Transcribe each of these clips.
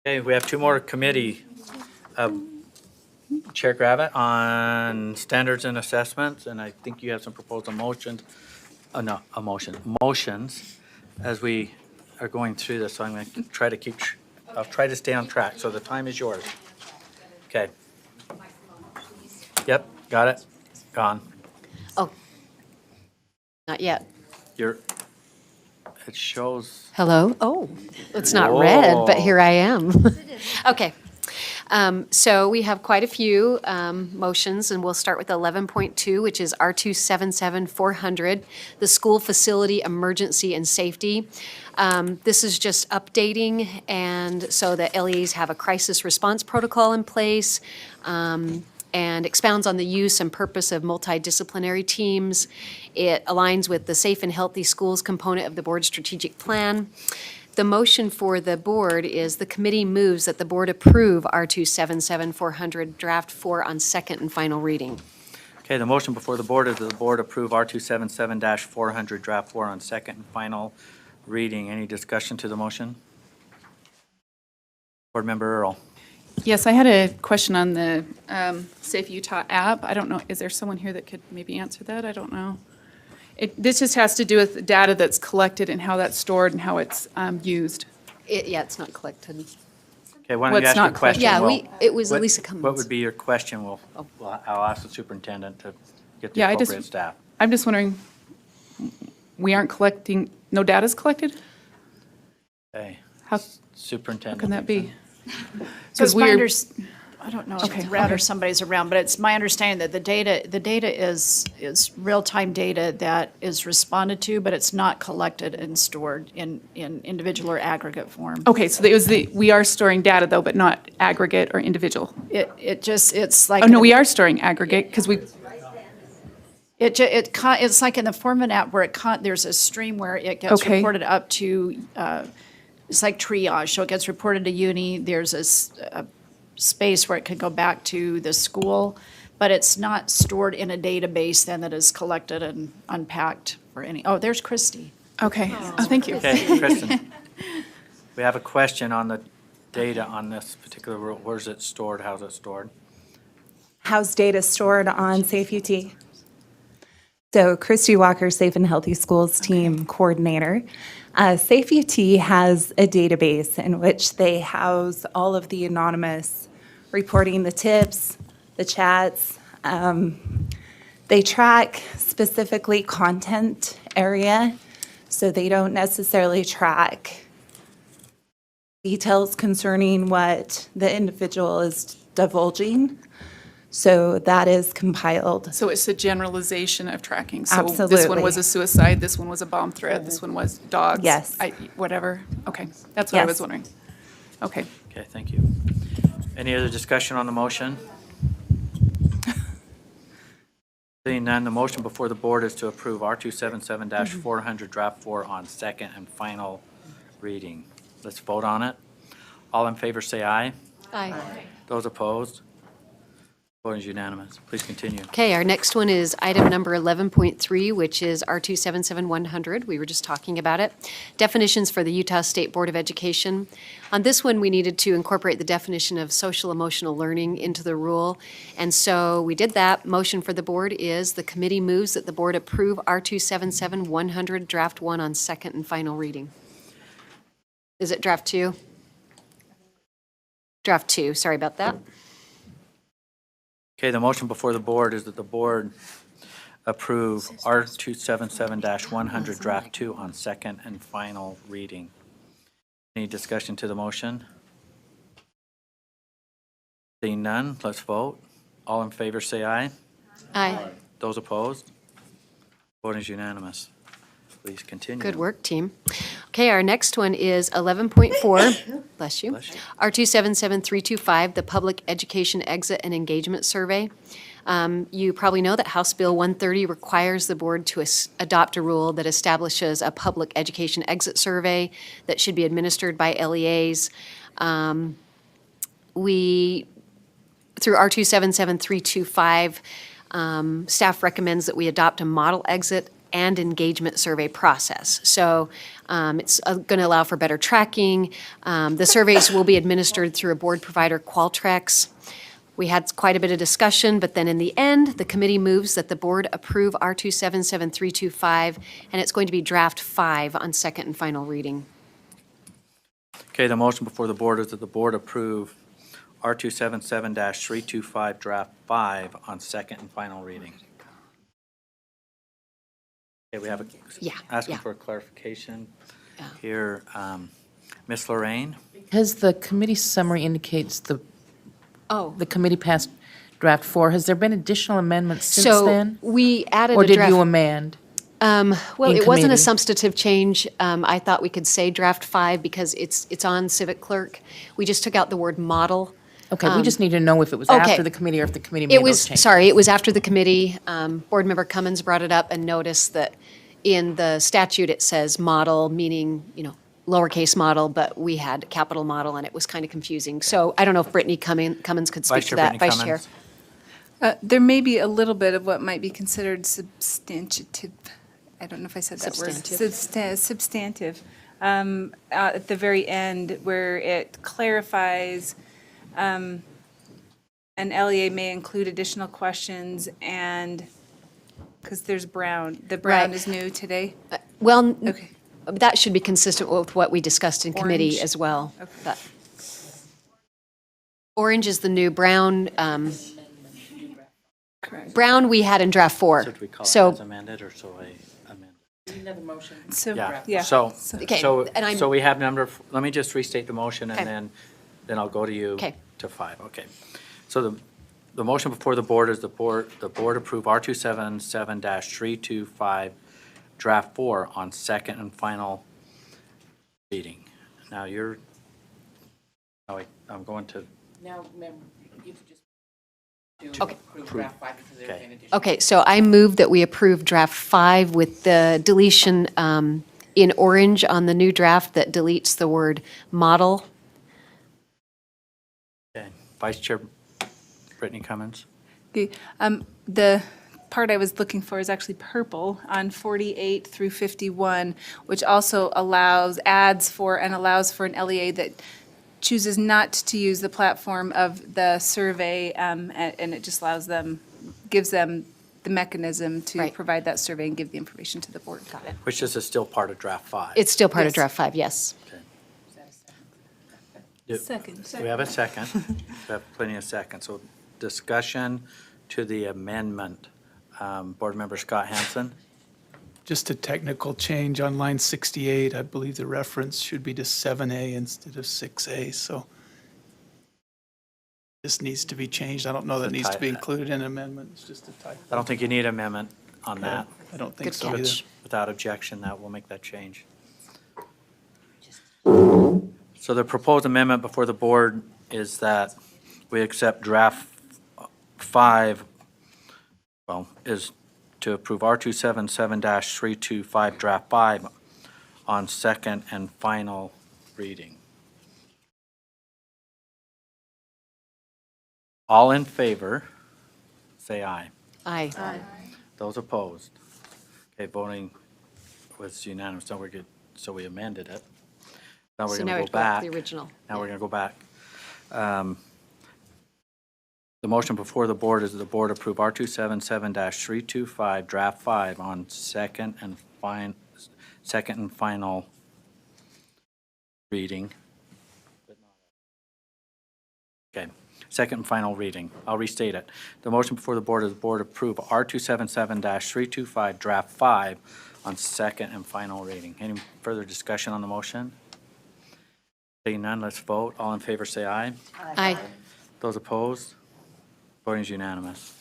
Okay, we have two more committee. Chair Gravitt on standards and assessments, and I think you have some proposed motions, motions as we are going through this, so I'm going to try to I'll try to stay on track, so the time is yours. Okay. Yep, got it, gone. Oh, not yet. It shows. Hello? Oh, it's not red, but here I am. Okay. So we have quite a few motions, and we'll start with 11.2, which is R277400, the School Facility Emergency and Safety. This is just updating, and so the LEAs have a crisis response protocol in place, and expounds on the use and purpose of multidisciplinary teams. It aligns with the Safe and Healthy Schools component of the board's strategic plan. The motion for the board is the committee moves that the board approve R277400 Draft 4 on second and final reading. Okay, the motion before the board is that the board approve R277-400 Draft 4 on second and final reading. Any discussion to the motion? Board Member Earl. Yes, I had a question on the Safe Utah app. I don't know, is there someone here that could maybe answer that? I don't know. This just has to do with the data that's collected and how that's stored and how it's used. Yeah, it's not collected. Okay, why don't you What's ask your not question? Yeah, Well, it was what- Elisa Cummins. What would be your question? I'll ask the superintendent to get the Yeah, appropriate staff. I'm just wondering, we aren't collecting, no data's collected? Okay, How superintendent. can that be? So it's my we're- I don't know Okay, if Brad or okay. somebody's around, but it's my understanding that the data is real-time data that is responded to, but it's not collected and stored in individual or aggregate form. Okay, so we are storing data though, but not aggregate or individual. It's like. Oh, no, we are storing aggregate because It's like in the form of an app where there's a stream where it gets Okay. reported up to, it's like triage, so it gets reported to uni, there's a space where it could go back to the school, but it's not stored in a database then that is collected and unpacked for any, oh, there's Christy. okay, oh, thank you. Okay, Kristen. We have a question on the data on this particular rule. Where's it stored? How's it stored? How's data stored on Safe UT? So Christy Walker, Safe and Healthy Schools Team Coordinator. Safe UT has a database in which they house all of the anonymous reporting, the tips, the chats. They track specifically content area, so they don't necessarily track details concerning what the individual is divulging. So that is compiled. So it's a generalization of tracking. So this one Absolutely. was a suicide, this one was a bomb threat, this one was dogs. Yes. Whatever. Okay, that's what I Yes. was wondering. Okay. Okay, thank you. Any other discussion on the motion? Seeing none, the motion before the board is to approve R277-400 Draft 4 on second and final reading. Let's vote on it. All in favor say aye. Aye. Those opposed? Vote is unanimous. Please continue. Okay, our next one is item number 11.3, which is R277100. We were just talking about it. Definitions for the Utah State Board of Education. On this one, we needed to incorporate the definition of social emotional learning into the rule. And so we did that. Motion for the board is the committee moves that the board approve R277100 Draft 1 on second and final reading. Is it Draft 2? Draft 2, sorry about that. Okay, the motion before the board is that the board approve R277-100 Draft 2 on second and final reading. Any discussion to the motion? Seeing none, let's vote. All in favor say aye. Aye. Those opposed? Vote is unanimous. Please continue. Good work, team. Okay, our next one is 11.4, bless you, Bless you. R277325, the Public Education Exit and Engagement Survey. You probably know that House Bill 130 requires the board to adopt a rule that establishes a public education exit survey that should be administered by LEAs. Through R277325, staff recommends that we adopt a model exit and engagement survey process. So it's going to allow for better tracking. The surveys will be administered through a board provider, Qualtrics. We had quite a bit of discussion, but then in the end, the committee moves that the board approve R277325, and it's going to be draft 5 on second and final reading. Okay, the motion before the board is that the board approve R277-325 draft 5 on second and final reading. Okay, we have a, asking yeah. for a clarification Yeah. here. Ms. Lorraine? Because the committee summary indicates the Oh, committee passed draft 4, has there been additional amendments since so then? we added Or a did draft. you amend? Well, in it wasn't a committee? substantive change. I thought we could say draft 5 because it's on civic clerk. We just took out the word model. Okay, we just need to know if it was okay. after the committee or if the committee made It those was, changes. sorry, it was after the committee. Board Member Cummins brought it up and noticed that in the statute, it says model, meaning, lowercase model, but we had capital model, and it was kind of confusing. So I don't know if Brittany Cummins could speak Vice to Chair that. Brittany Vice Chair. Cummins. There may be a little bit of what might be considered substantive. I don't know if I said that word. Substantive. At the very end, where it clarifies an LEA may include additional questions and, because there's Brown. The Brown Right. is new today. Well, Okay. that should be consistent with what we discussed in committee Orange. as well. Okay. But orange is the new brown. Correct. Brown we had in draft 4. Should we call it So, as amended or so I amend? Another motion. So, Yeah, yeah. so, Okay, so, and I'm- so we have let me just restate the motion Okay. and then I'll go to you. Okay. To 5, okay. So the motion before the board is the board approve R277-325 draft 4 on second and final reading. Now I'm going to, Now, remember, you could just do Okay. approve draft 5 because there's Okay. an additional. okay, so I move that we approve draft 5 with the deletion in orange on the new draft that deletes the word model. okay, Vice Chair Brittany Cummins. Okay, the part I was looking for is actually purple on 48 through 51, which also adds for and allows for an LEA that chooses not to use the platform of the survey, and it just gives them the mechanism to Right. provide that survey and give the information to the board. Got it. Which is still part of draft 5. It's still part of Yes. draft 5, yes. Okay. Do Second. we have a second? We have plenty of seconds. So discussion to the amendment. Board Member Scott Hansen? Just a technical change on line 68. I believe the reference should be to 7A instead of 6A, so this needs to be changed. I don't know that it needs to be included in an amendment. It's just a typo. I don't think you need amendment on that. I don't think Good so either. catch. Without objection, that will make that change. So the proposed amendment before the board is that we accept draft 5, is to approve R277-325 draft 5 on second and final reading. All in favor, say aye. Aye. Those opposed? Okay, voting was unanimous, so we're good, so we amended it. Now we're So gonna now we go have to go back back. to the original. Now we're gonna go back. The motion before the board is that the board approve R277-325 draft 5 on second and final reading. Okay, second and final reading. I'll restate it. The motion before the board is the board approve R277-325 draft 5 on second and final reading. Any further discussion on the motion? Seeing none, let's vote. All in favor, say aye. Aye. Those opposed? Voting is unanimous.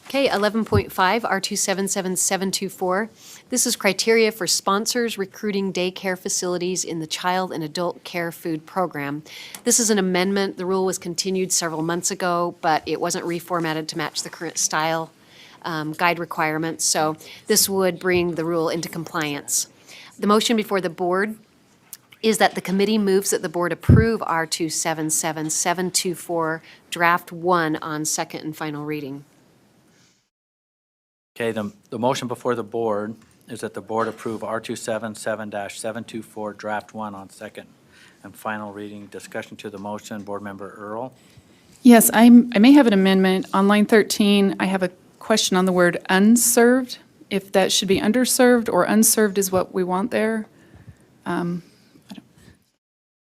Okay, 11.5, R277724. This is criteria for sponsors recruiting daycare facilities in the Child and Adult Care Food Program. This is an amendment. The rule was continued several months ago, but it wasn't reformatted to match the current style guide requirements, so this would bring the rule into compliance. The motion before the board is that the committee moves that the board approve R277724 draft 1 on second and final reading. Okay, the motion before the board is that the board approve R277-724 Draft 1 on second and final reading. Discussion to the motion, Board Member Earl. Yes, I may have an amendment. On line 13, I have a question on the word unserved, if that should be underserved or unserved is what we want there.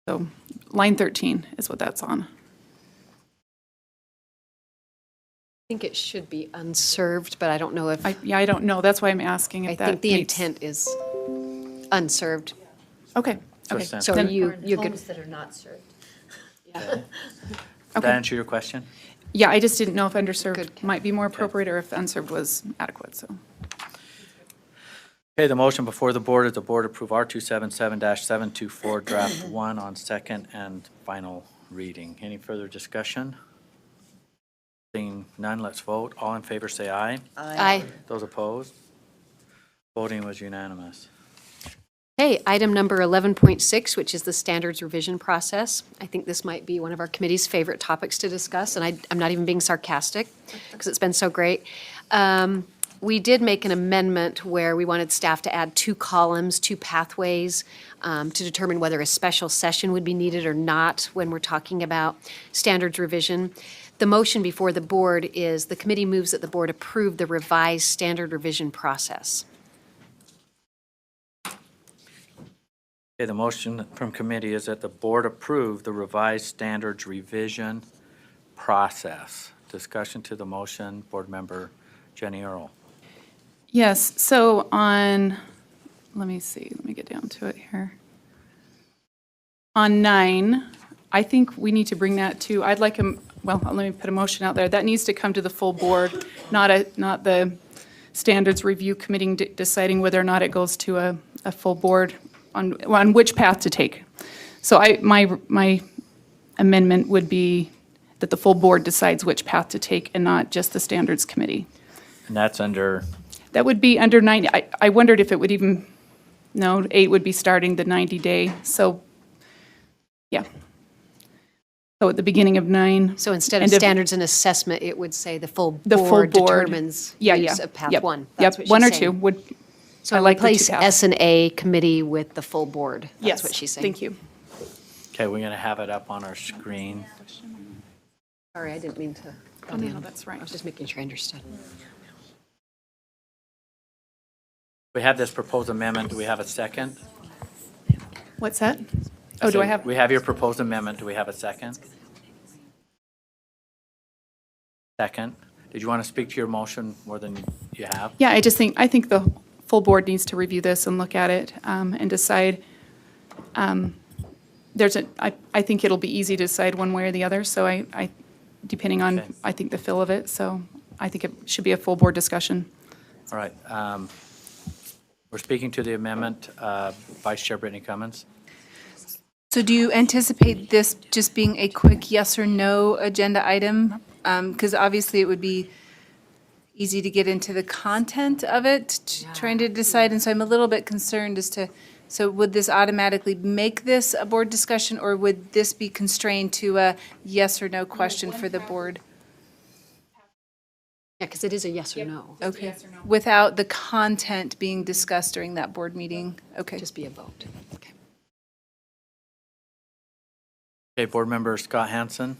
So line 13 is what that's on. I think it should be unserved, but I don't know if, Yeah, I don't know. That's why I'm asking I if that think the meets- intent is unserved. Okay, okay. Percent. So Then- you're good. Homes that are not served. Did Okay. that answer your question? Yeah, I just didn't know if underserved Good. might be more appropriate or if unserved was adequate, so. Okay, the motion before the board is the board approve R277-724 Draft 1 on second and final reading. Any further discussion? Seeing none, let's vote. All in favor, say aye. Aye. Those opposed? Voting was unanimous. Okay, item number 11.6, which is the standards revision process. I think this might be one of our committee's favorite topics to discuss, and I'm not even being sarcastic, because it's been so great. We did make an amendment where we wanted staff to add 2 columns, 2 pathways, to determine whether a special session would be needed or not when we're talking about standards revision. The motion before the board is the committee moves that the board approve the revised standard revision process. Okay, the motion from committee is that the board approve the revised standards revision process. Discussion to the motion, Board Member Jenny Earl. Yes, so on, let me see, let me get down to it here. On 9, I think we need to bring that to, I'd like let me put a motion out there. That needs to come to the full board, not the standards review committee deciding whether or not it goes to a full board on which path to take. So my amendment would be that the full board decides which path to take and not just the standards committee. And that's under, That would be under 90, I wondered if it would even, no, 8 would be starting the 90-day, so, yeah. So at the beginning of 9. So instead of end standards and assessment, it would say the full The full board board. determines Yeah, use yeah. of path Yep, 1. Yep, That's what 1 or she's 2 saying. would, So I like the 2 replace paths. S and A committee with the full board. Yes, That's what she's saying. thank you. okay, we're going to have it up on our screen. Sorry, I didn't mean to. Oh, no, that's I right. was just making sure I understood. We have this proposed amendment. Do we have a second? What's that? Oh, do I have? We have your proposed amendment. Do we have a second? Second. Did you want to speak to your motion more than you have? Yeah, I think the full board needs to review this and look at it and decide. I think it'll be easy to decide one way or the other, so depending on, Okay. I think the feel of it, so I think it should be a full board discussion. All right. We're speaking to the amendment. Vice Chair Brittany Cummins. So do you anticipate this just being a quick yes or no agenda item? Because obviously it would be easy to get into the content of it, trying to decide, and so I'm a little bit concerned as to, so would this automatically make this a board discussion, or would this be constrained to a yes or no question for the board? Yeah, because it is a yes or no. Okay. Without the content being discussed during that board meeting? Okay. Just be a vote. Okay. Okay, Board Member Scott Hansen.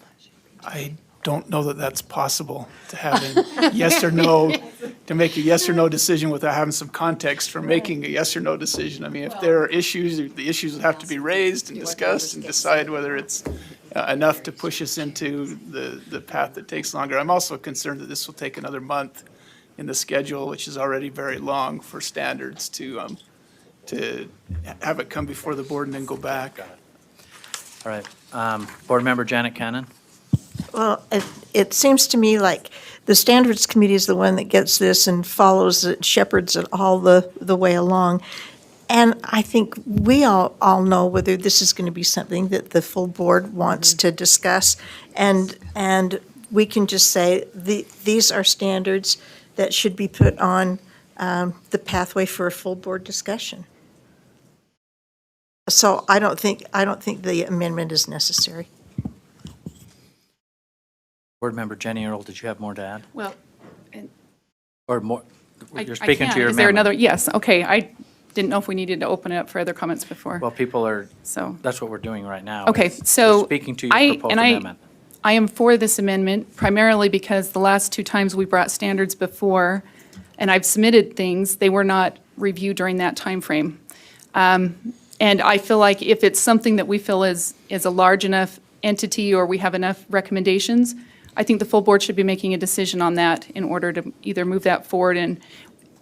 I don't know that that's possible to have a yes or no, to make a yes or no decision without having some context for making a yes or no decision. I mean, if there are issues, the issues would have to be raised and discussed and decide whether it's enough to push us into the path that takes longer. I'm also concerned that this will take another month in the schedule, which is already very long for standards, to have it come before the board and then go back. All right. Board Member Janet Cannon. Well, it seems to me like the Standards Committee is the one that gets this and follows it, shepherds it all the way along. And I think we all know whether this is going to be something that the full board wants to discuss. And we can just say, these are standards that should be put on the pathway for a full board discussion. So I don't think the amendment is necessary. Board Member Jenny Earl, did you have more to add? Well, Or more, You're speaking to can. your Is there amendment. another? Yes, okay. I didn't know if we needed to open it up for other comments before. Well, people are, So, that's what we're doing right now. okay, is so. we're speaking to your proposed amendment. I am for this amendment primarily because the last two times we brought standards before, and I've submitted things, they were not reviewed during that timeframe. And I feel like if it's something that we feel is a large enough entity or we have enough recommendations, I think the full board should be making a decision on that in order to either move that forward in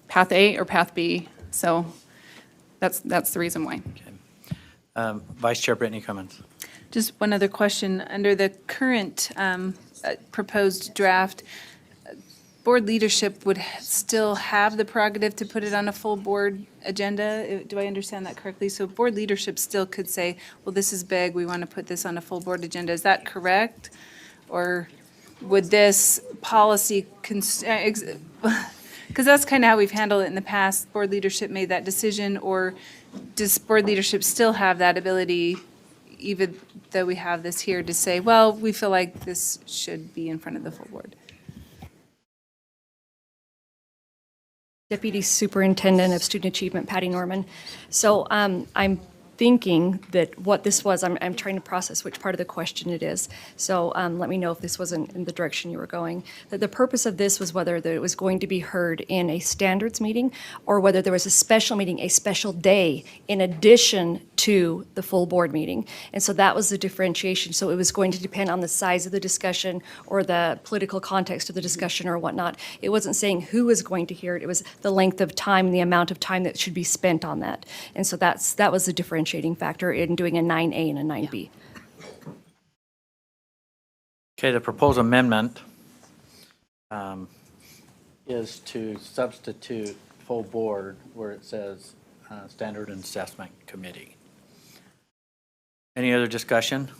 path A or path B. So that's the reason why. Vice Chair Brittany Cummins. Just one other question. Under the current proposed draft, board leadership would still have the prerogative to put it on a full board agenda? Do I understand that correctly? So board leadership still could say, well, this is big, we want to put this on a full board agenda. Is that correct? Or would this policy, because that's kind of how we've handled it in the past, board leadership made that decision, or does board leadership still have that ability, even though we have this here, to say, well, we feel like this should be in front of the full board? Deputy Superintendent of Student Achievement, Patty Norman. So I'm thinking that what this was, I'm trying to process which part of the question it is. So let me know if this wasn't in the direction you were going. That the purpose of this was whether that it was going to be heard in a standards meeting or whether there was a special meeting, a special day in addition to the full board meeting. And so that was the differentiation. So it was going to depend on the size of the discussion or the political context of the discussion or whatnot. It wasn't saying who was going to hear it. It was the length of time, the amount of time that should be spent on that. And so that was the differentiating factor in doing a 9A and a 9B. Okay, the proposed amendment is to substitute full board where it says Standard and Assessment Committee. Any other discussion?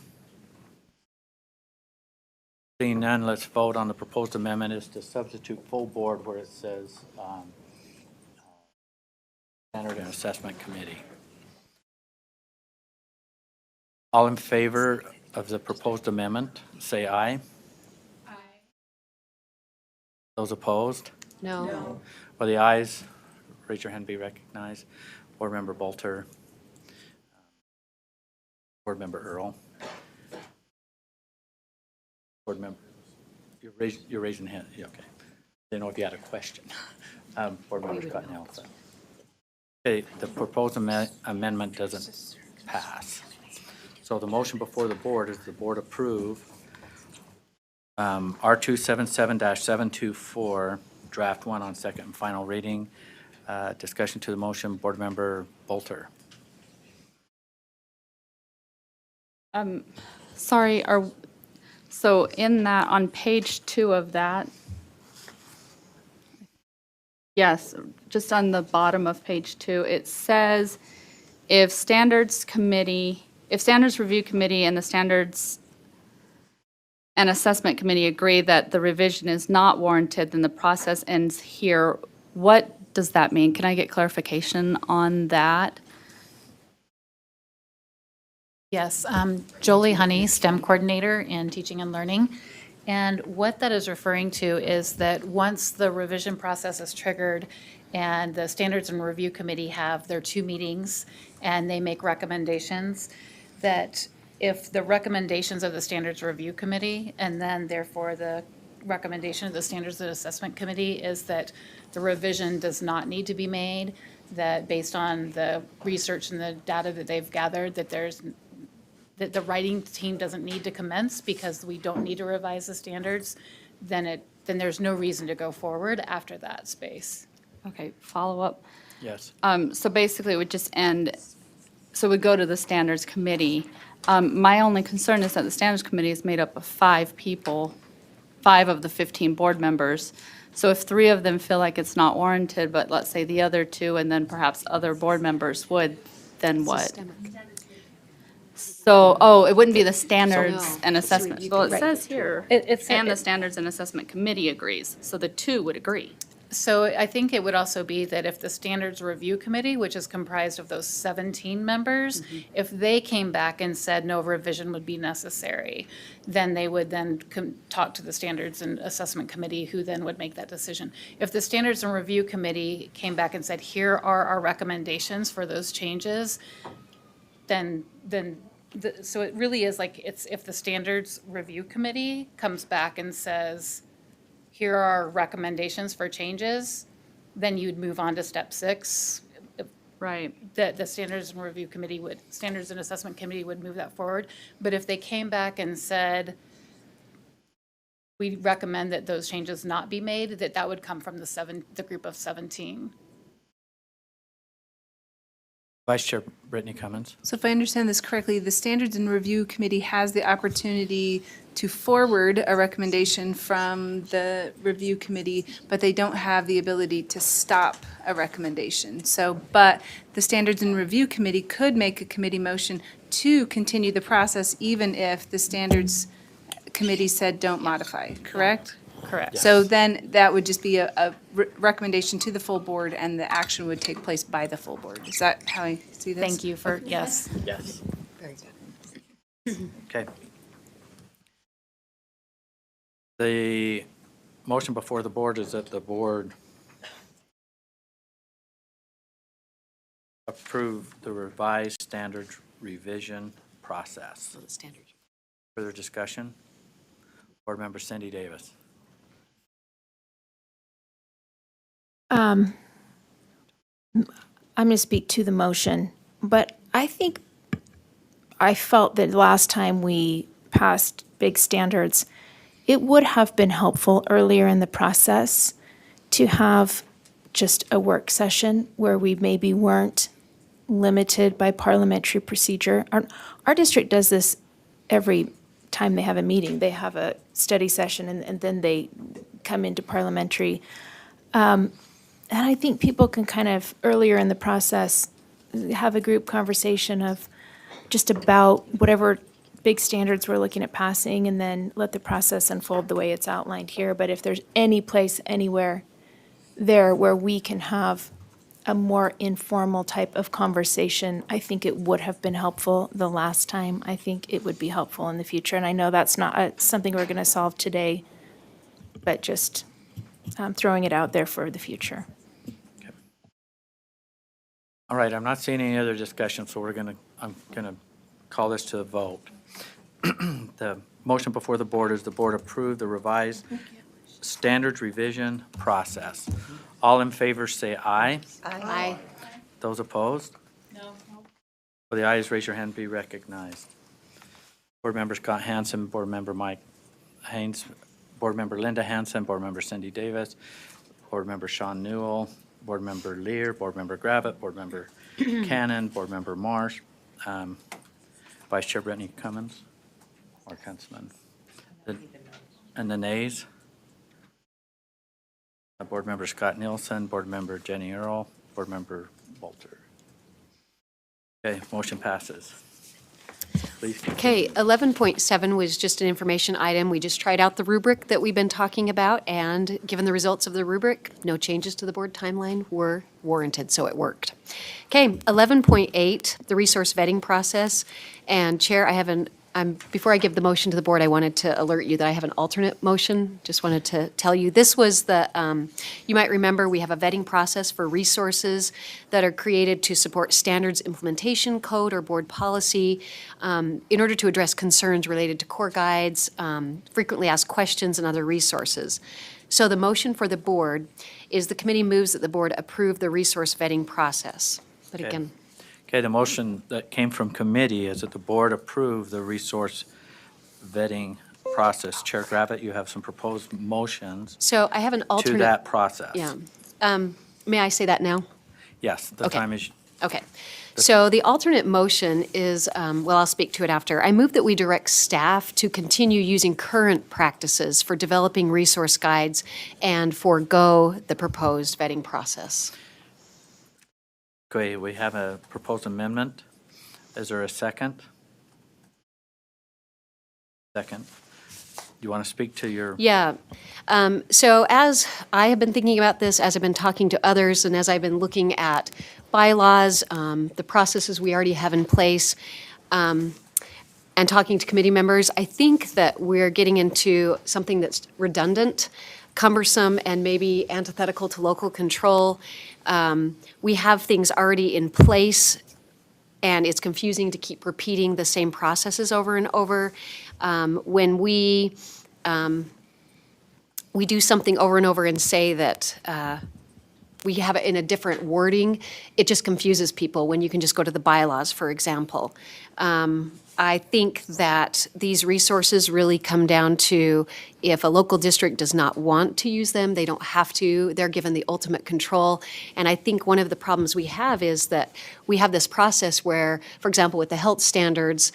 Seeing none, let's vote on the proposed amendment is to substitute full board where it says Standard and Assessment Committee. All in favor of the proposed amendment, say aye. Aye. Those opposed? No. For the ayes, raise your hand, be recognized. Board Member Bolter. Board Member Earl. Board Member, you're raising hand, yeah, okay. Didn't know if you had a question. Board Member Scott Nelson. Okay, the proposed amendment doesn't pass. So the motion before the board is the board approve R277-724, draft 1 on second and final reading. Discussion to the motion, Board Member Bolter. Sorry, so in that, on page 2 of that, yes, just on the bottom of page 2, it says if Standards Review Committee and the Standards and Assessment Committee agree that the revision is not warranted, then the process ends here. What does that mean? Can I get clarification on that? Yes, Jolie Honey, STEM coordinator in teaching and learning. And what that is referring to is that once the revision process is triggered and the Standards and Review Committee have their 2 meetings and they make recommendations, that if the recommendations of the Standards Review Committee and then therefore the recommendation of the Standards and Assessment Committee is that the revision does not need to be made, that based on the research and the data that they've gathered, that the writing team doesn't need to commence because we don't need to revise the standards, then there's no reason to go forward after that space. Okay, follow up. Yes. So basically, it would just end, so it would go to the Standards Committee. My only concern is that the Standards Committee is made up of 5 people, 5 of the 15 board members. So if 3 of them feel like it's not warranted, but let's say the other 2 and then perhaps other board members would, then what? Systemic. So, it wouldn't be the Standards No. and Assessment. It's Well, it right. says here, It's and the Standards and Assessment Committee agrees, so the 2 would agree. So I think it would also be that if the Standards Review Committee, which is comprised of those 17 members, if they came back and said no revision would be necessary, then they would then talk to the Standards and Assessment Committee, who then would make that decision. If the Standards and Review Committee came back and said, here are our recommendations for those changes, so it really is like, it's if the Standards Review Committee comes back and says, here are our recommendations for changes, then you'd move on to step 6. Right. The Standards and Review Committee Standards and Assessment Committee would move that forward. But if they came back and said, we recommend that those changes not be made, that would come from the group of 17. Vice Chair Brittany Cummins. So if I understand this correctly, the Standards and Review Committee has the opportunity to forward a recommendation from the review committee, but they don't have the ability to stop a recommendation. So, but the Standards and Review Committee could make a committee motion to continue the process even if the Standards Committee said don't modify, correct? Correct. So then that would just be a recommendation to the full board and the action would take place by the full board. Is that how I see this? Thank you for, yes. Yes. Very good. Okay. The motion before the board is that the board approve the revised standard revision process. So the standard. Further discussion? Board Member Cindy Davis. I'm going to speak to the motion, but I think I felt that last time we passed big standards, it would have been helpful earlier in the process to have just a work session where we maybe weren't limited by parliamentary procedure. Our district does this every time they have a meeting. They have a study session and then they come into parliamentary. And I think people can kind of, earlier in the process, have a group conversation of just about whatever big standards we're looking at passing and then let the process unfold the way it's outlined here. But if there's any place, anywhere there where we can have a more informal type of conversation, I think it would have been helpful the last time. I think it would be helpful in the future. And I know that's not something we're going to solve today, but just throwing it out there for the future. All right, I'm not seeing any other discussion, so I'm gonna call this to a vote. The motion before the board is the board approve the revised standards revision process. All in favor say aye. Aye. Those opposed? No. For the ayes, raise your hand, be recognized. Board Member Scott Hansen, Board Member Mike Haynes, Board Member Linda Hansen, Board Member Cindy Davis, Board Member Sean Newell, Board Member Lear, Board Member Gravitt, Board Member Cannon, Board Member Marsh, Vice Chair Brittany Cummins, or Councilman. And the nays? Board Member Scott Nielsen, Board Member Jenny Earl, Board Member Bolter. Okay, motion passes. Please. Okay, 11.7 was just an information item. We just tried out the rubric that we've been talking about, and given the results of the rubric, no changes to the board timeline were warranted, so it worked. Okay, 11.8, the resource vetting process. And Chair, before I give the motion to the board, I wanted to alert you that I have an alternate motion. Just wanted to tell you, this was you might remember we have a vetting process for resources that are created to support standards implementation code or board policy in order to address concerns related to core guides, frequently asked questions, and other resources. So the motion for the board is the committee moves that the board approve the resource vetting process. But Okay. again, Okay, the motion that came from committee is that the board approve the resource vetting process. Chair Gravitt, you have some proposed motions so I have an to alternate. that process. Yeah. May I say that now? Yes, the Okay. time is, Okay. So the alternate motion is, I'll speak to it after. I move that we direct staff to continue using current practices for developing resource guides and forego the proposed vetting process. okay, we have a proposed amendment. Is there a second? Second. you want to speak to your? Yeah. So as I have been thinking about this, as I've been talking to others, and as I've been looking at bylaws, the processes we already have in place, and talking to committee members, I think that we're getting into something that's redundant, cumbersome, and maybe antithetical to local control. We have things already in place, and it's confusing to keep repeating the same processes over and over. When we do something over and over and say that we have it in a different wording, it just confuses people when you can just go to the bylaws, for example. I think that these resources really come down to if a local district does not want to use them, they don't have to. They're given the ultimate control. And I think one of the problems we have is that we have this process where, for example, with the health standards,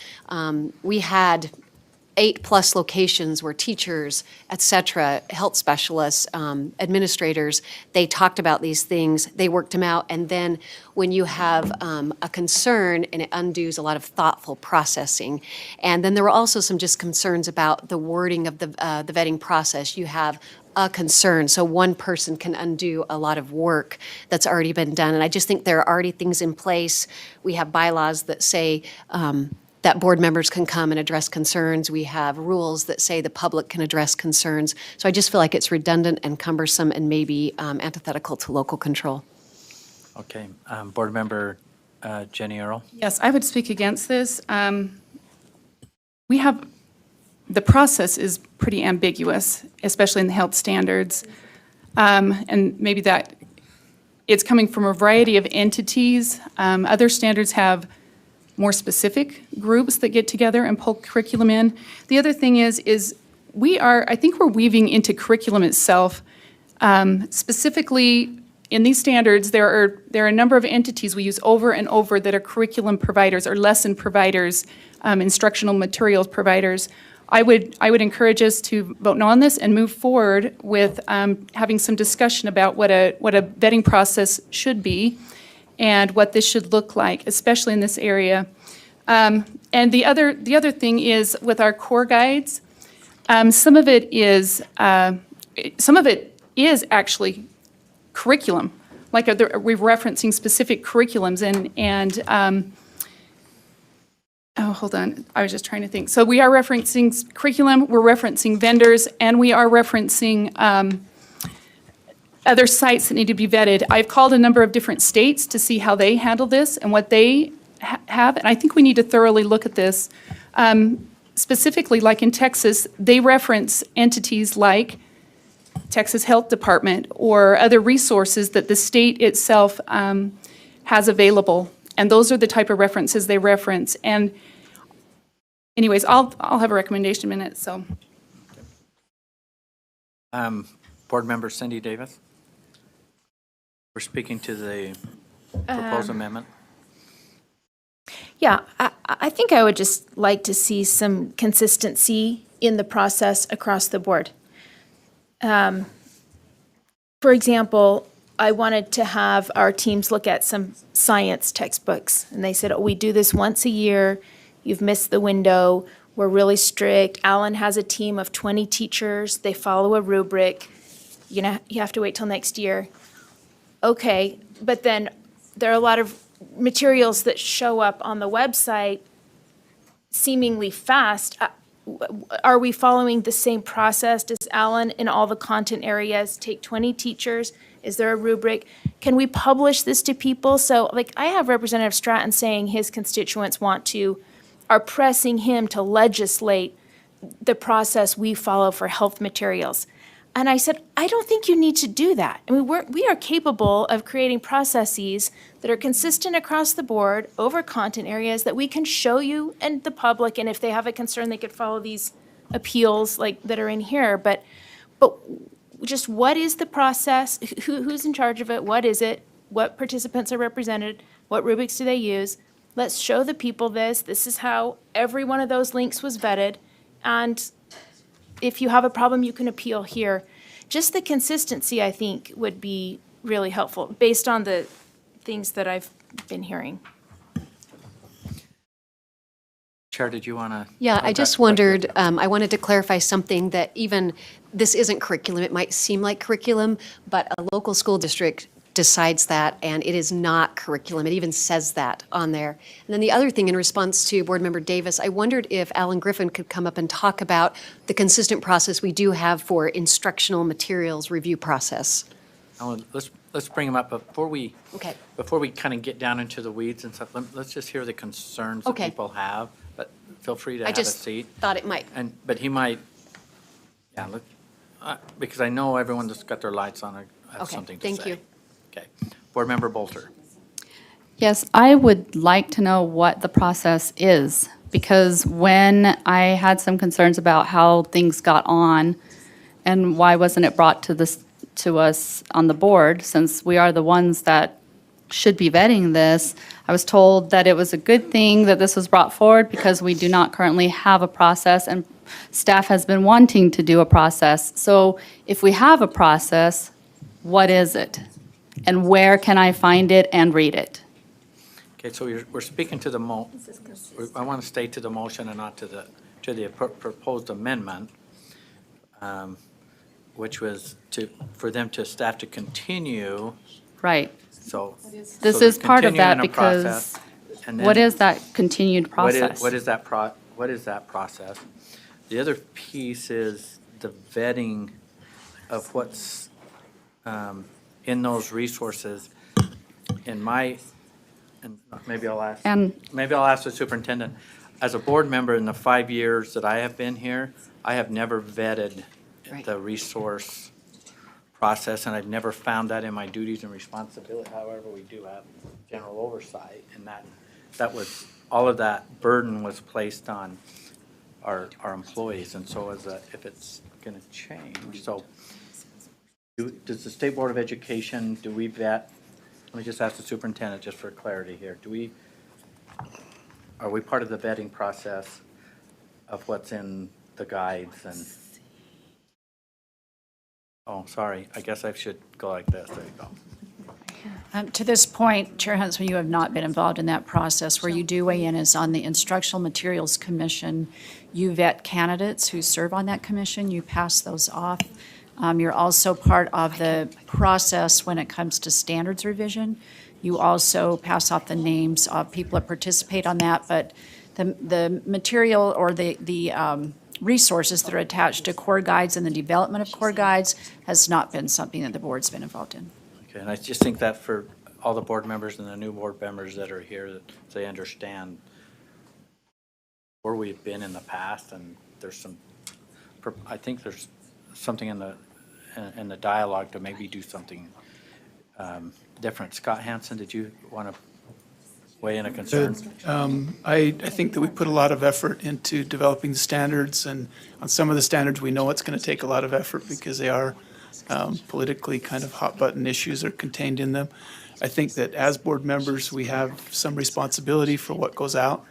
we had 8+ locations where teachers, et cetera, health specialists, administrators, they talked about these things, they worked them out, and then when you have a concern, and it undoes a lot of thoughtful processing. And then there were also some just concerns about the wording of the vetting process. You have a concern, so one person can undo a lot of work that's already been done. And I just think there are already things in place. We have bylaws that say that board members can come and address concerns. We have rules that say the public can address concerns. So I just feel like it's redundant and cumbersome and maybe antithetical to local control. Okay, Board Member Jenny Earl? Yes, I would speak against this. The process is pretty ambiguous, especially in the health standards. And maybe that it's coming from a variety of entities. Other standards have more specific groups that get together and pull curriculum in. The other thing is I think we're weaving into curriculum itself. Specifically, in these standards, there are a number of entities we use over and over that are curriculum providers or lesson providers, instructional materials providers. I would encourage us to vote no on this and move forward with having some discussion about what a vetting process should be and what this should look like, especially in this area. And the other thing is with our core guides, some of it is actually curriculum, like we're referencing specific curriculums and oh, hold on, I was just trying to think. So we are referencing curriculum, we're referencing vendors, and we are referencing other sites that need to be vetted. I've called a number of different states to see how they handle this and what they have, and I think we need to thoroughly look at this. Specifically, like in Texas, they reference entities like Texas Health Department or other resources that the state itself has available, and those are the type of references they reference. And anyways, I'll have a recommendation in a minute, so. Board Member Cindy Davis? We're speaking to the proposed amendment. Yeah, I think I would just like to see some consistency in the process across the board. For example, I wanted to have our teams look at some science textbooks, and they said, oh, we do this once a year, you've missed the window, we're really strict. Alan has a team of 20 teachers, they follow a rubric, you have to wait till next year. Okay, but then there are a lot of materials that show up on the website seemingly fast. Are we following the same process? Does Alan in all the content areas take 20 teachers? Is there a rubric? Can we publish this to people? So like I have Representative Stratton saying his constituents are pressing him to legislate the process we follow for health materials. And I said, I don't think you need to do that. I mean, we are capable of creating processes that are consistent across the board over content areas that we can show you and the public, and if they have a concern, they could follow these appeals like that are in here. But just what is the process? Who's in charge of it? What is it? What participants are represented? What rubrics do they use? Let's show the people this. This is how every one of those links was vetted. And if you have a problem, you can appeal here. Just the consistency, I think, would be really helpful based on the things that I've been hearing. Chair, did you want to? Yeah, I just wondered, I wanted to clarify something that even, this isn't curriculum, it might seem like curriculum, but a local school district decides that, and it is not curriculum. It even says that on there. And then the other thing, in response to Board Member Davis, I wondered if Alan Griffin could come up and talk about the consistent process we do have for instructional materials review process. Let's bring them up before we. Okay. Before we kind of get down into the weeds and stuff. Let's just hear the concerns that Okay. people have. But feel free to I have a just seat. thought it might. But he might. Yeah. Because I know everyone that's got their lights on have Okay, something to say. thank you. Okay. Board Member Bolter. Yes, I would like to know what the process is, because when I had some concerns about how things got on and why wasn't it brought to us on the board, since we are the ones that should be vetting this, I was told that it was a good thing that this was brought forward because we do not currently have a process, and staff has been wanting to do a process. So if we have a process, what is it? And where can I find it and read it? Okay, so we're speaking to the I want to stay to the motion and not to the proposed amendment, which was for staff to continue. Right. So. This so is part of that continuing a because process, and then what is that continued process? What is that process? The other piece is the vetting of what's in those resources. And maybe I'll ask the superintendent. As a board member in the 5 years that I have been here, I have never vetted the resource process, and I've never found that in my duties and responsibility. However, we do have general oversight, and that was, all of that burden was placed on our employees, and so if it's going to change, so does the State Board of Education, do we vet? Let me just ask the superintendent just for clarity here. Are we part of the vetting process of what's in the guides and? Oh, sorry. I guess I should go like this. There you go. To this point, Chair Huntsman, you have not been involved in that process. Where you do weigh in is on the Instructional Materials Commission. You vet candidates who serve on that commission. You pass those off. You're also part of the process when it comes to standards revision. You also pass off the names of people that participate on that, but the material or the resources that are attached to core guides and the development of core guides has not been something that the board's been involved in. Okay, and I just think that for all the board members and the new board members that are here, that they understand where we've been in the past, and I think there's something in the dialogue to maybe do something different. Scott Hansen, did you want to weigh in a concern? I think that we put a lot of effort into developing the standards, and on some of the standards, we know it's going to take a lot of effort because they are politically kind of hot-button issues that are contained in them. I think that as board members, we have some responsibility for what goes out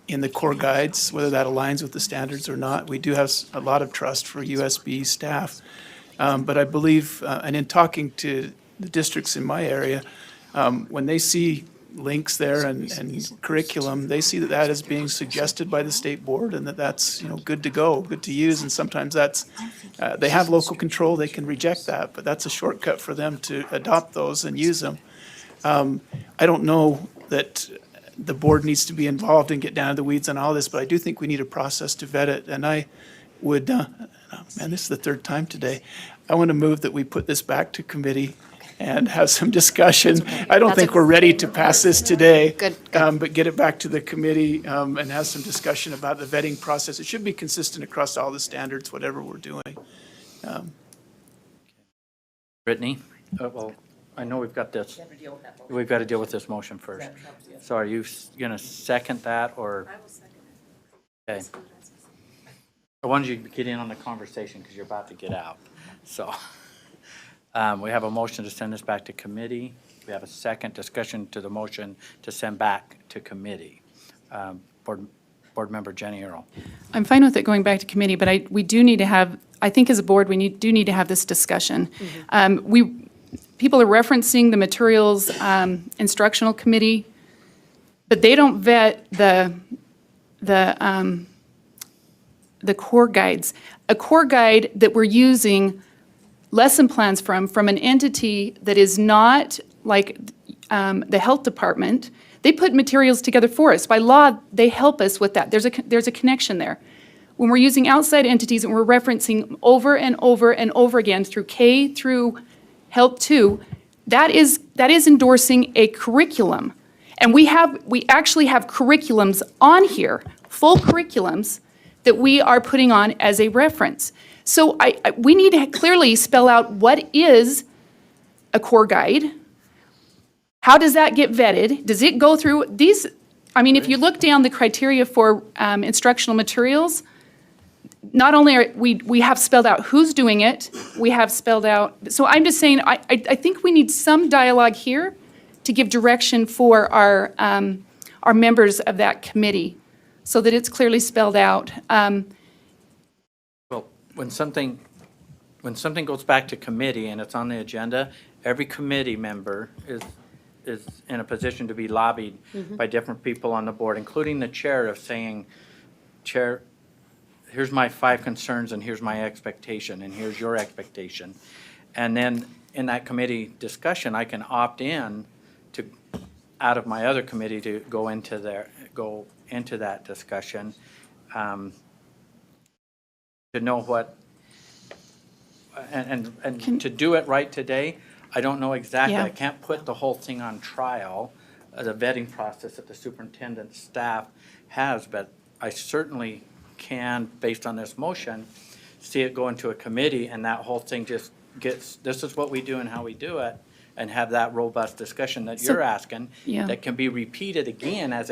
in the core guides, whether that aligns with the standards or not. We do have a lot of trust for USB staff. But I believe, and in talking to the districts in my area, when they see links there and curriculum, they see that is being suggested by the state board and that's, good to go, good to use. And sometimes they have local control, they can reject that, but that's a shortcut for them to adopt those and use them. I don't know that the board needs to be involved and get down to the weeds on all this, but I do think we need a process to vet it. And I would, man, this is the third time today. I want to move that we put this back to committee and have some discussion. I don't think we're ready to pass this today. Good. But get it back to the committee and have some discussion about the vetting process. It should be consistent across all the standards, whatever we're doing. Brittany? Well, I know we've got this. We've got to deal with this motion first. So are you going to second that, or? I will second it. Okay. I wanted you to get in on the conversation because you're about to get out. So we have a motion to send this back to committee. We have a second discussion to the motion to send back to committee. Board Member Jenny Earl. I'm fine with it going back to committee, but we do need to have, I think as a board, we do need to have this discussion. People are referencing the materials instructional committee, but they don't vet the the core guides. A core guide that we're using lesson plans from an entity that is not like the health department. They put materials together for us. By law, they help us with that. There's a connection there. When we're using outside entities and we're referencing over and over and over again through K through Help 2, that is endorsing a curriculum. And we actually have curriculums on here, full curriculums, that we are putting on as a reference. So we need to clearly spell out what is a core guide. How does that get vetted? Does it go through these? I mean, if you look down the criteria for instructional materials, not only are we have spelled out who's doing it, we have spelled out, so I'm just saying, I think we need some dialogue here to give direction for our members of that committee, so that it's clearly spelled out. Well, when something goes back to committee and it's on the agenda, every committee member is in a position to be lobbied by different people on the board, including the chair, of saying, Chair, here's my 5 concerns and here's my expectation and here's your expectation. And then in that committee discussion, I can opt in to, out of my other committee, to go into that discussion, to know what, and to do it right today. I don't know exactly. Yeah. I can't put the whole thing on trial, the vetting process that the superintendent's staff has, but I certainly can, based on this motion, see it go into a committee and that whole thing just gets, this is what we do and how we do it, and have that robust discussion that you're asking, yeah. that can be repeated again as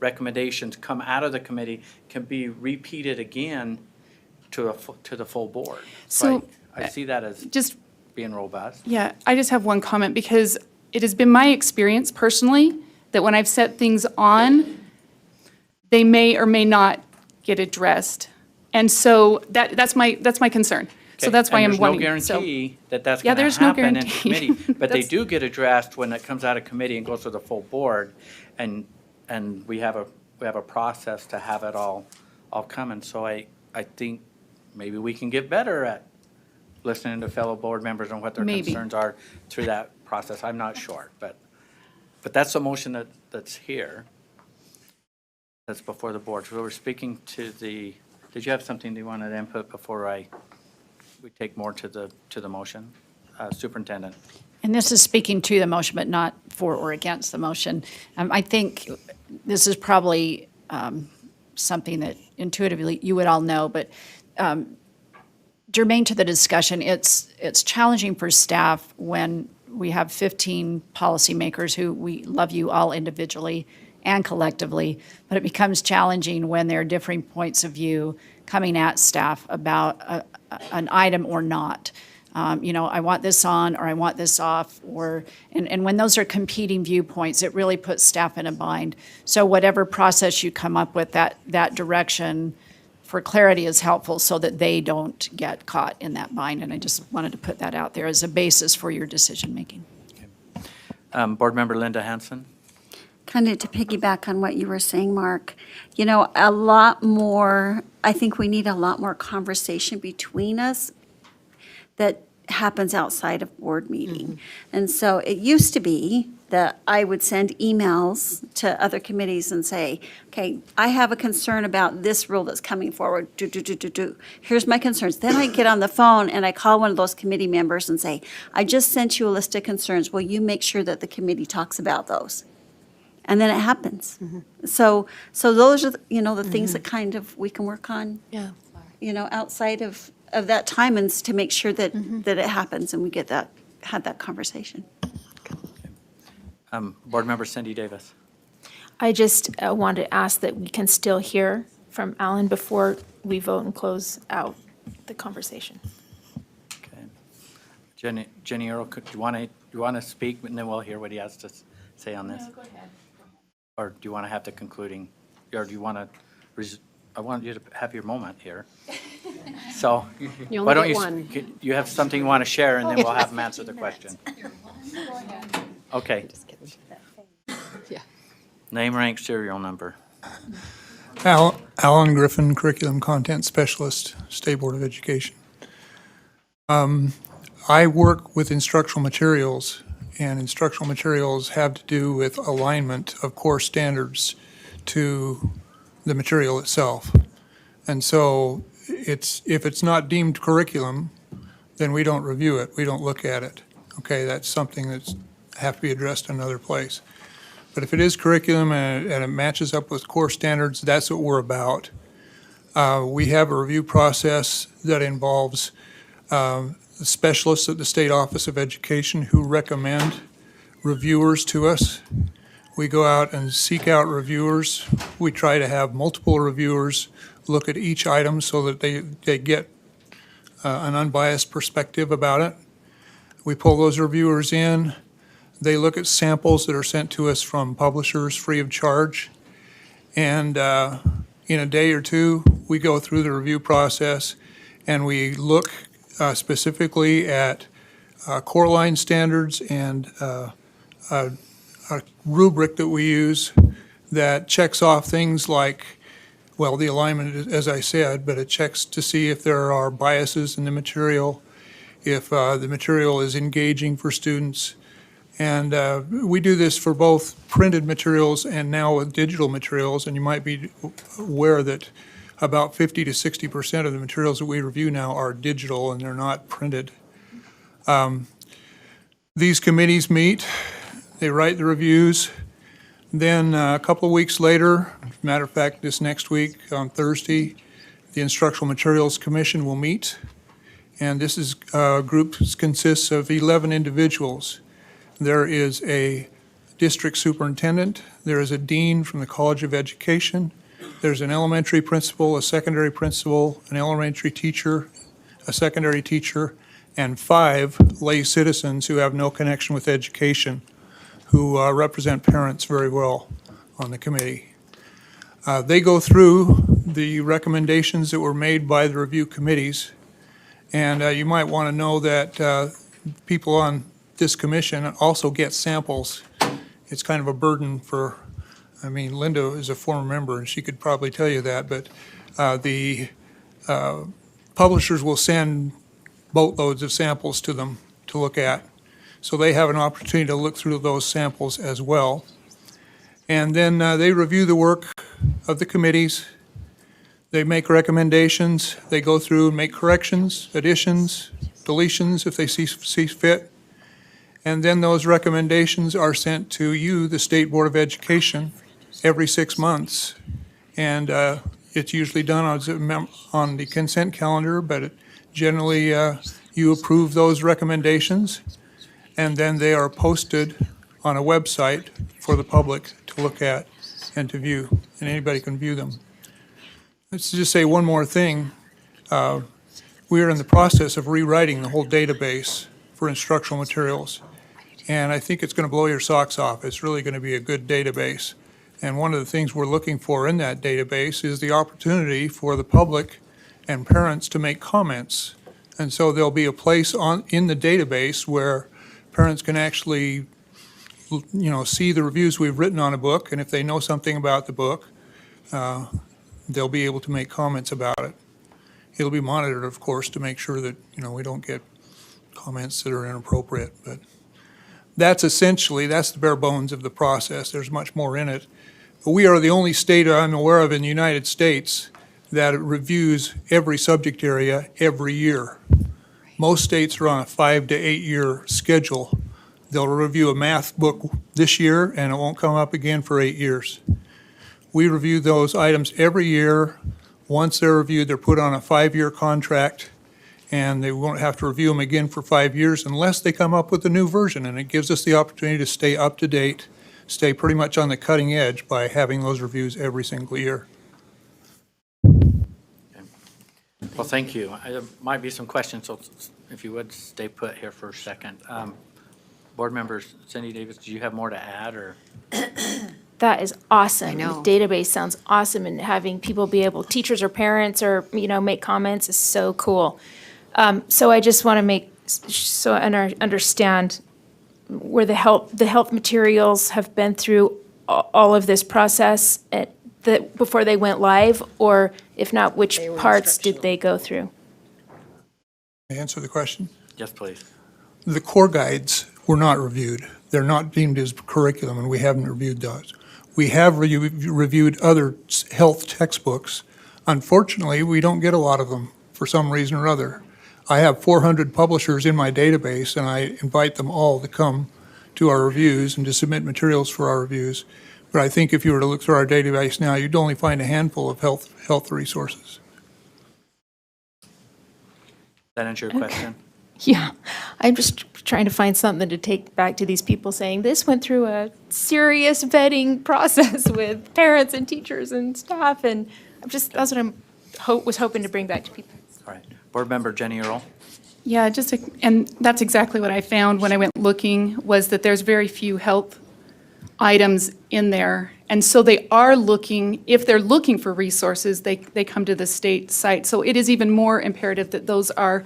recommendations come out of the committee, can be repeated again to the full board. So I see that as just being robust. Yeah, I just have one comment, because it has been my experience personally that when I've set things on, they may or may not get addressed. And so that's my concern. So Okay, that's why and I'm wanting. There's no guarantee that that's Yeah, going to there's no happen in guarantee. committee, but they That's- do get addressed when it comes out of committee and goes to the full board, and we have a process to have it all coming. So I think maybe we can get better at listening to fellow board members and what their Maybe. concerns are through that process. I'm not sure, but that's the motion that's here, that's before the board. So we're speaking to the, did you have something you wanted to input before we take more to the motion? Superintendent. And this is speaking to the motion, but not for or against the motion. I think this is probably something that intuitively you would all know, but germane to the discussion, it's challenging for staff when we have 15 policymakers who we love you all individually and collectively, but it becomes challenging when there are differing points of view coming at staff about an item or not. I want this on, or I want this off, and when those are competing viewpoints, it really puts staff in a bind. So whatever process you come up with, that direction for clarity is helpful, so that they don't get caught in that bind. And I just wanted to put that out there as a basis for your decision-making. Board Member Linda Hansen. Kind of to piggyback on what you were saying, Mark, a lot more, I think we need a lot more conversation between us that happens outside of board meeting. And so it used to be that I would send emails to other committees and say, okay, I have a concern about this rule that's coming forward. Here's my concerns. Then I get on the phone and I call one of those committee members and say, I just sent you a list of concerns. Will you make sure that the committee talks about those? And then it happens. So those are, the things that kind of we can work on, outside of that time, and to make sure that it happens and we had that conversation. Board Member Cindy Davis. I just want to ask that we can still hear from Alan before we vote and close out the conversation. Okay. Jenny Earl, do you want to speak, and then we'll hear what he has to say on this? No, go ahead. Or do you want to have the concluding, or do you want to, I want you to have your moment here. So You why only don't get one. you have something you want to share, and then we'll have him answer the question. Okay. Yeah. Name, rank, serial number. Alan Griffin, Curriculum Content Specialist, State Board of Education. I work with instructional materials, and instructional materials have to do with alignment of core standards to the material itself. And so if it's not deemed curriculum, then we don't review it, we don't look at it. Okay, that's something that's have to be addressed another place. But if it is curriculum and it matches up with core standards, that's what we're about. We have a review process that involves the specialists at the State Office of Education who recommend reviewers to us. We go out and seek out reviewers. We try to have multiple reviewers look at each item so that they get an unbiased perspective about it. We pull those reviewers in. They look at samples that are sent to us from publishers free of charge. And in a day or two, we go through the review process and we look specifically at core line standards and a rubric that we use that checks off things like, well, the alignment, as I said, but it checks to see if there are biases in the material, if the material is engaging for students. And we do this for both printed materials and now with digital materials, and you might be aware that about 50 to 60% of the materials that we review now are digital and they're not printed. These committees meet, they write the reviews, then a couple of weeks later, matter of fact, this next week on Thursday, the Instructional Materials Commission will meet, and this is group consists of 11 individuals. There is a district superintendent, there is a dean from the College of Education, there's an elementary principal, a secondary principal, an elementary teacher, a secondary teacher, and 5 lay citizens who have no connection with education, who represent parents very well on the committee. They go through the recommendations that were made by the review committees, and you might want to know that people on this commission also get samples. It's kind of a burden for, I mean, Linda is a former member and she could probably tell you that, but the publishers will send boatloads of samples to them to look at. So they have an opportunity to look through those samples as well. And then they review the work of the committees. They make recommendations. They go through and make corrections, additions, deletions if they see fit. And then those recommendations are sent to you, the State Board of Education, every 6 months. And it's usually done on the consent calendar, but generally you approve those recommendations, and then they are posted on a website for the public to look at and to view, and anybody can view them. Let's just say one more thing. We are in the process of rewriting the whole database for instructional materials. And I think it's going to blow your socks off. It's really going to be a good database. And one of the things we're looking for in that database is the opportunity for the public and parents to make comments. And so there'll be a place in the database where parents can actually, see the reviews we've written on a book, and if they know something about the book, they'll be able to make comments about it. It'll be monitored, of course, to make sure that, we don't get comments that are inappropriate, but that's the bare bones of the process. There's much more in it. But we are the only state I'm aware of in the United States that reviews every subject area every year. Most states are on a 5 to 8 year schedule. They'll review a math book this year and it won't come up again for 8 years. We review those items every year. Once they're reviewed, they're put on a 5-year contract, and they won't have to review them again for 5 years unless they come up with a new version. And it gives us the opportunity to stay up to date, stay pretty much on the cutting edge by having those reviews every single year. Well, thank you. There might be some questions, so if you would stay put here for a second. Board members, Cindy Davis, do you have more to add, or? That is awesome. I know. The database sounds awesome, and having people be able, teachers or parents, or make comments is so cool. So I just want to understand where the health materials have been through all of this process. before they went live? Or if not, which parts did they go through? Answer the question. Yes, please. The core guides were not reviewed. They're not deemed as curriculum, and we haven't reviewed those. We have reviewed other health textbooks. Unfortunately, we don't get a lot of them for some reason or other. I have 400 publishers in my database, and I invite them all to come to our reviews and to submit materials for our reviews. But I think if you were to look through our database now, you'd only find a handful of health resources. That answer your question? Yeah, I'm just trying to find something to take back to these people saying this went through a serious vetting process with parents and teachers and staff, and that's what was hoping to bring back to people. All right. Board Member Jenny Earl. Yeah, and that's exactly what I found when I went looking, was that there's very few health items in there. And so they are looking, if they're looking for resources, they come to the state site. So it is even more imperative that those are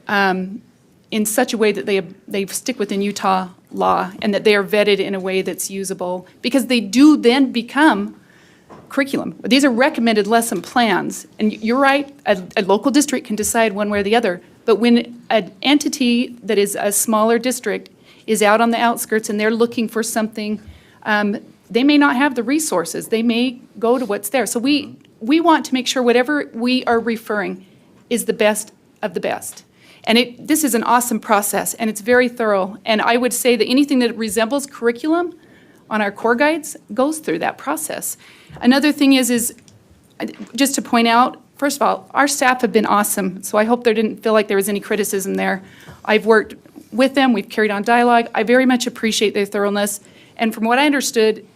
in such a way that they stick within Utah law and that they are vetted in a way that's usable, because they do then become curriculum. These are recommended lesson plans. And you're right, a local district can decide one way or the other. But when an entity that is a smaller district is out on the outskirts and they're looking for something, they may not have the resources. They may go to what's there. So we want to make sure whatever we are referring is the best of the best. And this is an awesome process, and it's very thorough. And I would say that anything that resembles curriculum on our core guides goes through that process. Another thing is just to point out, first of all, our staff have been awesome, so I hope there didn't feel like there was any criticism there. I've worked with them, we've carried on dialogue. I very much appreciate their thoroughness. And from what I understood,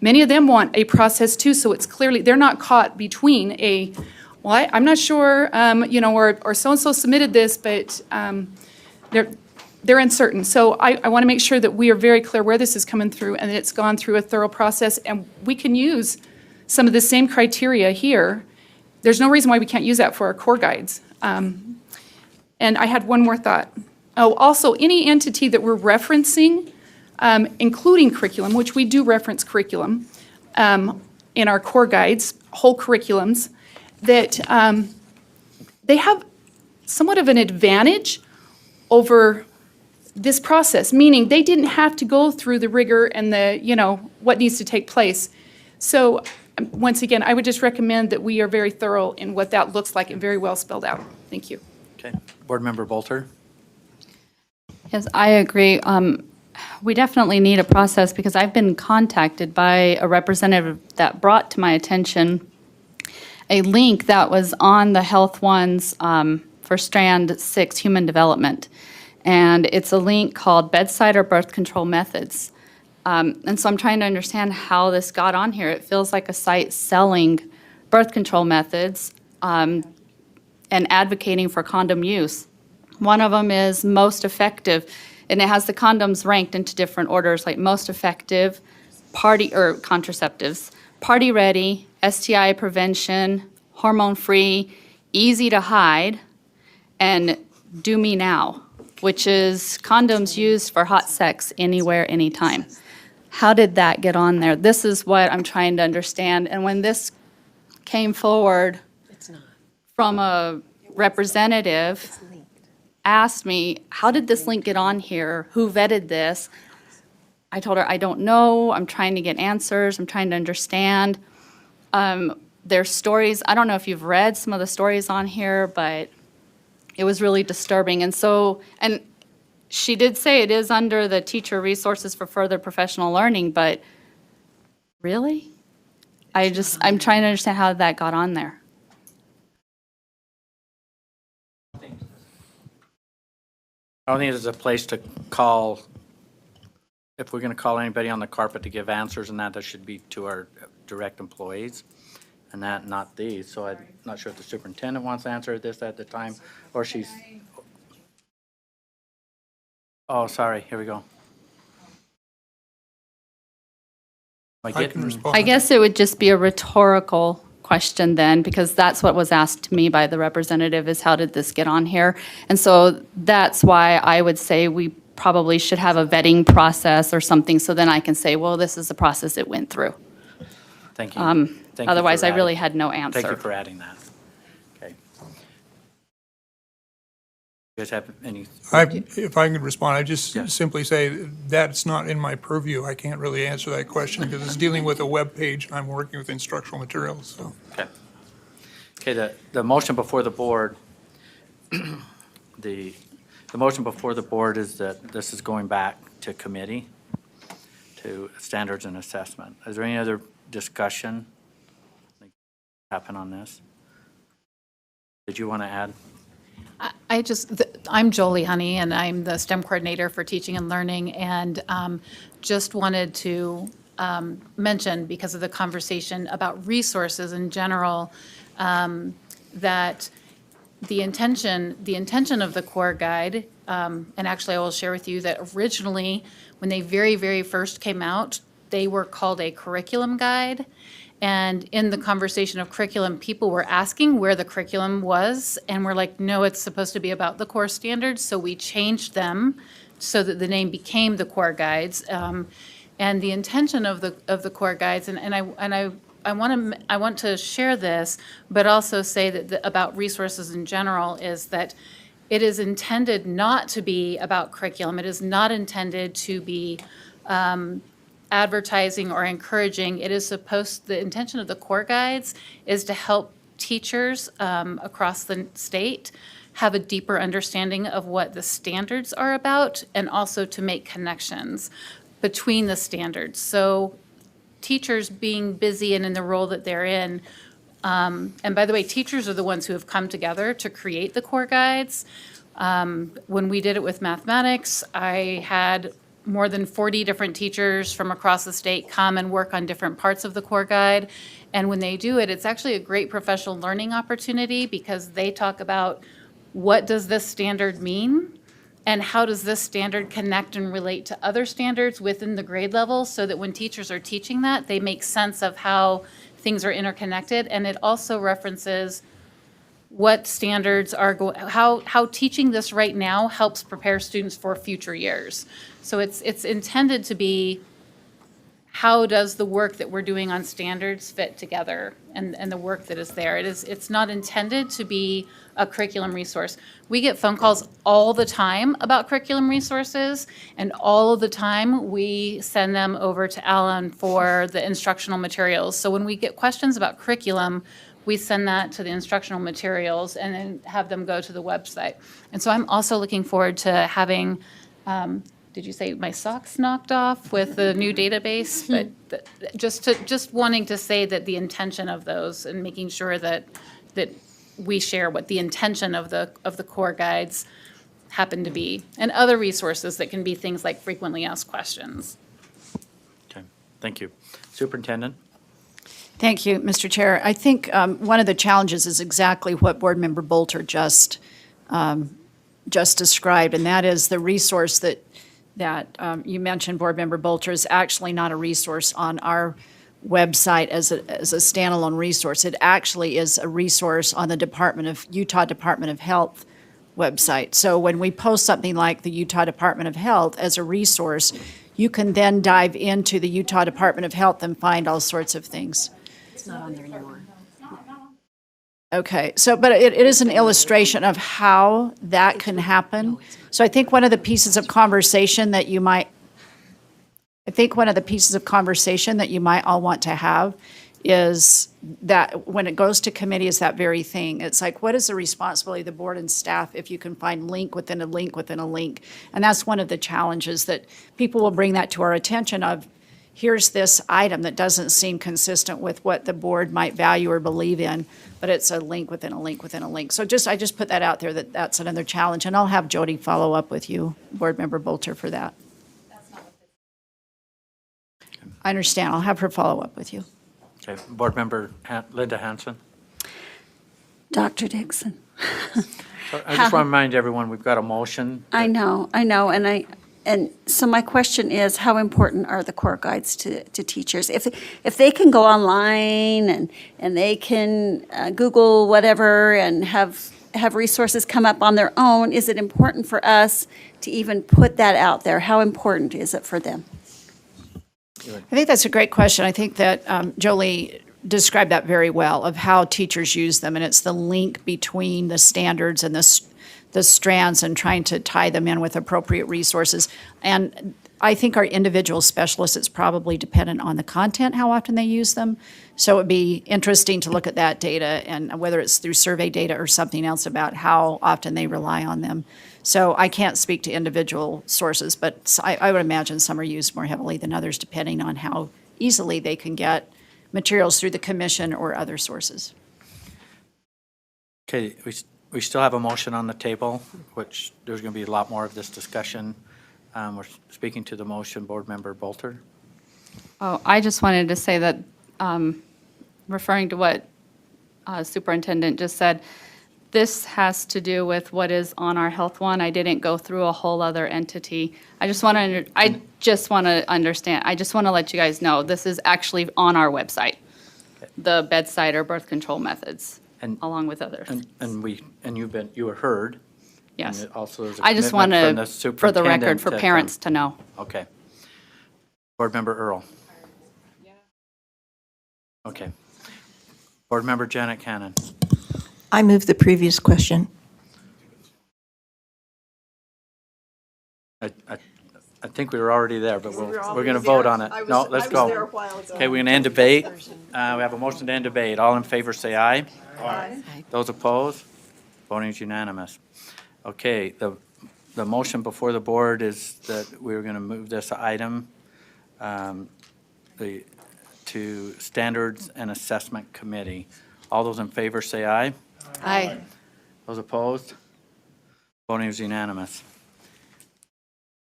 many of them want a process too, so it's clearly, they're not caught between well, I'm not sure, or so-and-so submitted this, but they're uncertain. So I want to make sure that we are very clear where this is coming through and that it's gone through a thorough process, and we can use some of the same criteria here. There's no reason why we can't use that for our core guides. And I had one more thought. Oh, also, any entity that we're referencing, including curriculum, which we do reference curriculum in our core guides, whole curriculums, that they have somewhat of an advantage over this process, meaning they didn't have to go through the rigor and what needs to take place. So once again, I would just recommend that we are very thorough in what that looks like and very well spelled out. Thank you. Okay. Board Member Bolter. Yes, I agree. We definitely need a process, because I've been contacted by a representative that brought to my attention a link that was on the Health Ones for Strand 6, Human Development. And it's a link called Bedside or Birth Control Methods. And so I'm trying to understand how this got on here. It feels like a site selling birth control methods and advocating for condom use. One of them is most effective, and it has the condoms ranked into different orders, like most effective, contraceptives, party ready, STI prevention, hormone free, easy to hide, and do me now, which is condoms used for hot sex anywhere, anytime. How did that get on there? This is what I'm trying to understand. And when this came forward from a representative, asked me, how did this link get on here? Who vetted this? I told her, I don't know. I'm trying to get answers. I'm trying to understand. There's stories. I don't know if you've read some of the stories on here, but it was really disturbing. And she did say it is under the Teacher Resources for Further Professional Learning, but really? I'm trying to understand how that got on there. I don't think there's a place to call, if we're going to call anybody on the carpet to give answers, and that should be to our direct employees, and not these. So I'm not sure if the superintendent wants to answer this at the time, or she's. Oh, sorry, here we go. I can respond. I guess it would just be a rhetorical question then, because that's what was asked to me by the representative, is how did this get on here? And so that's why I would say we probably should have a vetting process or something, so then I can say, well, this is the process it went through. Thank you. Thank you for Otherwise, I adding- really had no answer. Thank you for adding that. Okay. You guys have any? If I could respond, I just simply say that's not in my purview. I can't really answer that question because it's dealing with a web page and I'm working with instructional materials, so. Okay. Okay, the motion before the board, the motion before the board is that this is going back to committee, to standards and assessment. Is there any other discussion happen on this? Did you want to add? I'm Jolie Honey, and I'm the STEM coordinator for teaching and learning, and just wanted to mention, because of the conversation about resources in general, that the intention of the core guide, and actually I will share with you that originally, when they very, very first came out, they were called a curriculum guide. And in the conversation of curriculum, people were asking where the curriculum was, and we're like, no, it's supposed to be about the core standards. So we changed them so that the name became the core guides. And the intention of the core guides, and I want to share this, but also say that about resources in general is that it is intended not to be about curriculum. It is not intended to be advertising or encouraging. It is the intention of the core guides is to help teachers across the state have a deeper understanding of what the standards are about, and also to make connections between the standards. So teachers being busy and in the role that they're in, and by the way, teachers are the ones who have come together to create the core guides. When we did it with mathematics, I had more than 40 different teachers from across the state come and work on different parts of the core guide. And when they do it, it's actually a great professional learning opportunity, because they talk about what does this standard mean? And how does this standard connect and relate to other standards within the grade level, so that when teachers are teaching that, they make sense of how things are interconnected. And it also references what standards are how teaching this right now helps prepare students for future years. So it's intended to be, how does the work that we're doing on standards fit together, and the work that is there. It's not intended to be a curriculum resource. We get phone calls all the time about curriculum resources, and all of the time we send them over to Alan for the instructional materials. So when we get questions about curriculum, we send that to the instructional materials and then have them go to the website. And so I'm also looking forward to having, did you say my socks knocked off with the new database? But just wanting to say that the intention of those, and making sure that we share what the intention of the core guides happen to be, and other resources that can be things like frequently asked questions. Okay, thank you. Superintendent? Thank you, Mr. Chair. I think one of the challenges is exactly what Board Member Bolter just described, and that is the resource that you mentioned, Board Member Bolter, is actually not a resource on our website as a standalone resource. It actually is a resource on the Utah Department of Health website. So when we post something like the Utah Department of Health as a resource, you can then dive into the Utah Department of Health and find all sorts of things. It's not on there anymore. Okay, so, but it is an illustration of how that can happen. So I think one of the pieces of conversation that you might all want to have is that when it goes to committee is that very thing. It's like, what is the responsibility of the board and staff if you can find link within a link within a link? And that's one of the challenges that people will bring that to our attention of, here's this item that doesn't seem consistent with what the board might value or believe in, but it's a link within a link within a link. So I just put that out there, that's another challenge, and I'll have Jody follow up with you, Board Member Bolter, for that. I understand, I'll have her follow up with you. Okay, Board Member Linda Hansen? Dr. Dixon. I just want to remind everyone, we've got a motion. I know, and so my question is, how important are the core guides to teachers? If they can go online and they can Google whatever and have resources come up on their own, is it important for us to even put that out there? How important is it for them? I think that's a great question. I think that Jolie described that very well, of how teachers use them, and it's the link between the standards and the strands and trying to tie them in with appropriate resources. And I think our individual specialists, it's probably dependent on the content, how often they use them. So it'd be interesting to look at that data, and whether it's through survey data or something else, about how often they rely on them. So I can't speak to individual sources, but I would imagine some are used more heavily than others, depending on how easily they can get materials through the commission or other sources. Okay, we still have a motion on the table, which there's going to be a lot more of this discussion. We're speaking to the motion, Board Member Bolter. Oh, I just wanted to say that, referring to what Superintendent just said, this has to do with what is on our health one. I didn't go through a whole other entity. I just want to understand, I just want to let you guys know, this is actually on our website, the bedside or birth control methods, along with others. And you were heard. Yes. And also there's a I just want commitment from the to, for the record, superintendent for to parents come. to know. Okay. Board Member Earl. Okay. Board Member Janet Cannon. I move the previous question. I think we were already there, but we're going to vote on it. No, let's go. Okay, we're going to end debate. We have a motion to end debate. All in favor, say aye. Aye. Those opposed? Voting is unanimous. Okay, the motion before the board is that we're going to move this item to Standards and Assessment Committee. All those in favor, say aye. Aye. Those opposed? Voting is unanimous.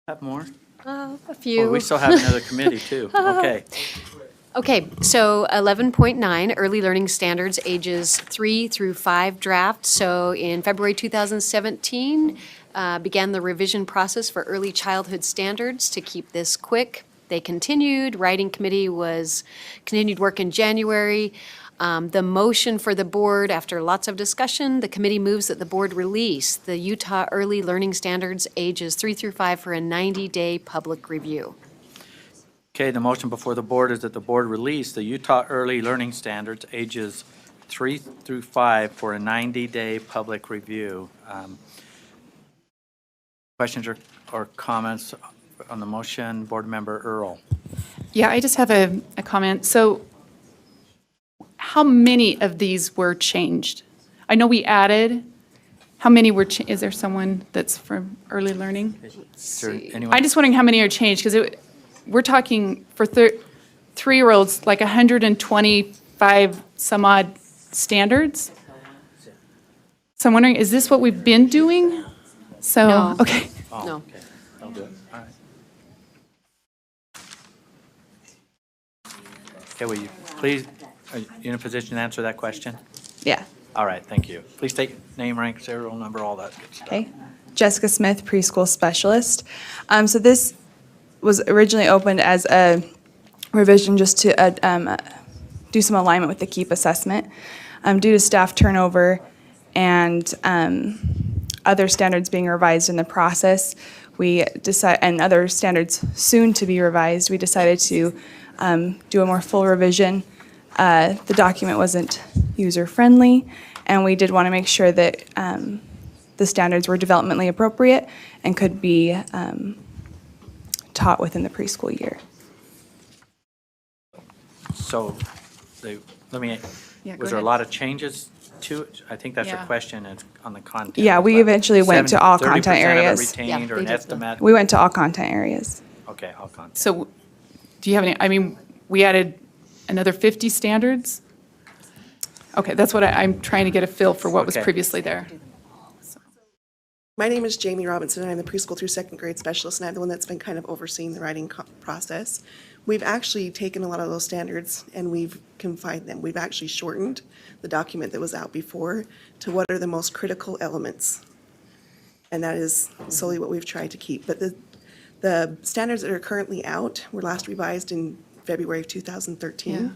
Have more? A Oh, few. we still have another committee, too. Okay. Okay, so 11.9, Early Learning Standards, ages 3 through 5 draft. So in February 2017, began the revision process for early childhood standards. To keep this quick, they continued. Writing committee continued work in January. The motion for the board, after lots of discussion, the committee moves that the board release the Utah Early Learning Standards, ages 3 through 5, for a 90-day public review. Okay, the motion before the board is that the board release the Utah Early Learning Standards, ages 3 through 5, for a 90-day public review. Questions or comments on the motion? Board Member Earl. Yeah, I just have a comment. So how many of these were changed? I know we added. How many were, is there someone that's from early learning? Is there anyone? I'm just wondering how many are changed, because we're talking for 3-year-olds, like 125 some odd standards. So I'm wondering, is this what we've been doing? So, No. okay. Oh, No. okay, I'll do it. All right. Okay, will you please, are you in a position to answer that question? Yeah. All right, thank you. Please state name, rank, serial number, all that good stuff. Okay. Jessica Smith, preschool specialist. So this was originally opened as a revision just to do some alignment with the KEEP assessment. Due to staff turnover and other standards being revised in the process, and other standards soon to be revised, we decided to do a more full revision. The document wasn't user-friendly, and we did want to make sure that the standards were developmentally appropriate and could be taught within the preschool year. So, let me, Yeah, go was there a ahead. lot of changes to it? I think that's a Yeah. question, it's on the content. Yeah, we but eventually went to all 30% content of it areas. retained or they an did the- estimate? We went to all content areas. Okay, all content. So do you have any, I mean, we added another 50 standards? Okay, that's what I'm trying to get a feel for what was Okay. previously there. My name is Jamie Robinson, and I'm the preschool through second grade specialist, and I'm the one that's been kind of overseeing the writing process. We've actually taken a lot of those standards and we've confined them. We've actually shortened the document that was out before to what are the most critical elements. And that is solely what we've tried to keep. But the standards that are currently out were last revised in February of 2013. Yeah.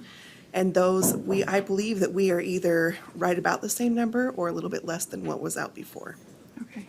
And those, I believe that we are either right about the same number or a little bit less than what was out before. Okay.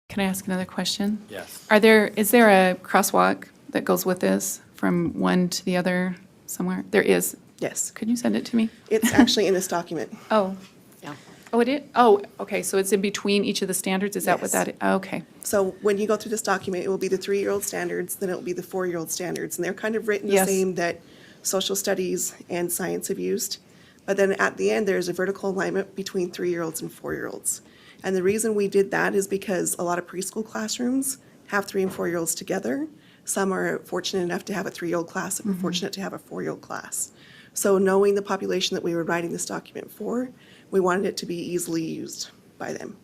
Can I ask another question? Yes. Is there a crosswalk that goes with this from one to the other somewhere? There is. Yes. Could you send it to me? It's actually in this document. Oh. Yeah. Oh, it is? Oh, okay, so it's in between each of the standards, is that what Yes. that is? Okay. So when you go through this document, it will be the 3-year-old standards, then it will be the 4-year-old standards, and they're kind of written the Yes. same that social studies and science have used. But then at the end, there's a vertical alignment between 3-year-olds and 4-year-olds. And the reason we did that is because a lot of preschool classrooms have 3 and 4-year-olds together. Some are fortunate enough to have a 3-year-old class, and we're fortunate to have a 4-year-old class. So knowing the population that we were writing this document for, we wanted it to be easily used by them.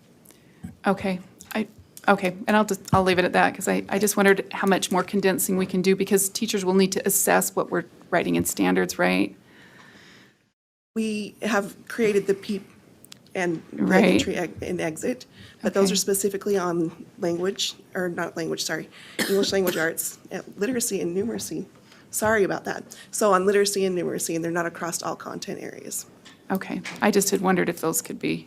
Okay, okay, and I'll leave it at that, because I just wondered how much more condensing we can do, because teachers will need to assess what we're writing in standards, right? We have created the PEEP and the Right. entry and exit, but those Okay. are specifically on English language arts, literacy and numeracy. Sorry about that. So on literacy and numeracy, and they're not across all content areas. Okay, I just had wondered if those could be,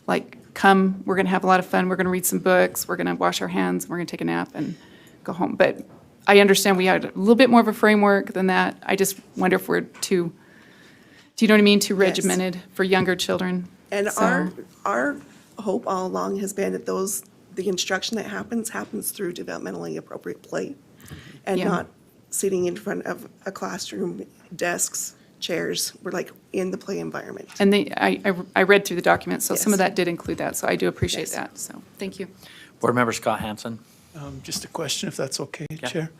like, come, we're going to have a lot of fun, we're going to read some books, we're going to wash our hands, we're going to take a nap and go home. But I understand we had a little bit more of a framework than that. I just wonder if we're too, do you know what I mean, too regimented for younger children? And So- our hope all along has been that the instruction that happens through developmentally appropriate play and Yeah. not sitting in front of a classroom, desks, chairs. We're like in the play environment. And I read through the document, so some of Yes. that did include that, so I do appreciate Yes. that, so, thank you. Board Member Scott Hansen. Just a question, if that's okay, Chair.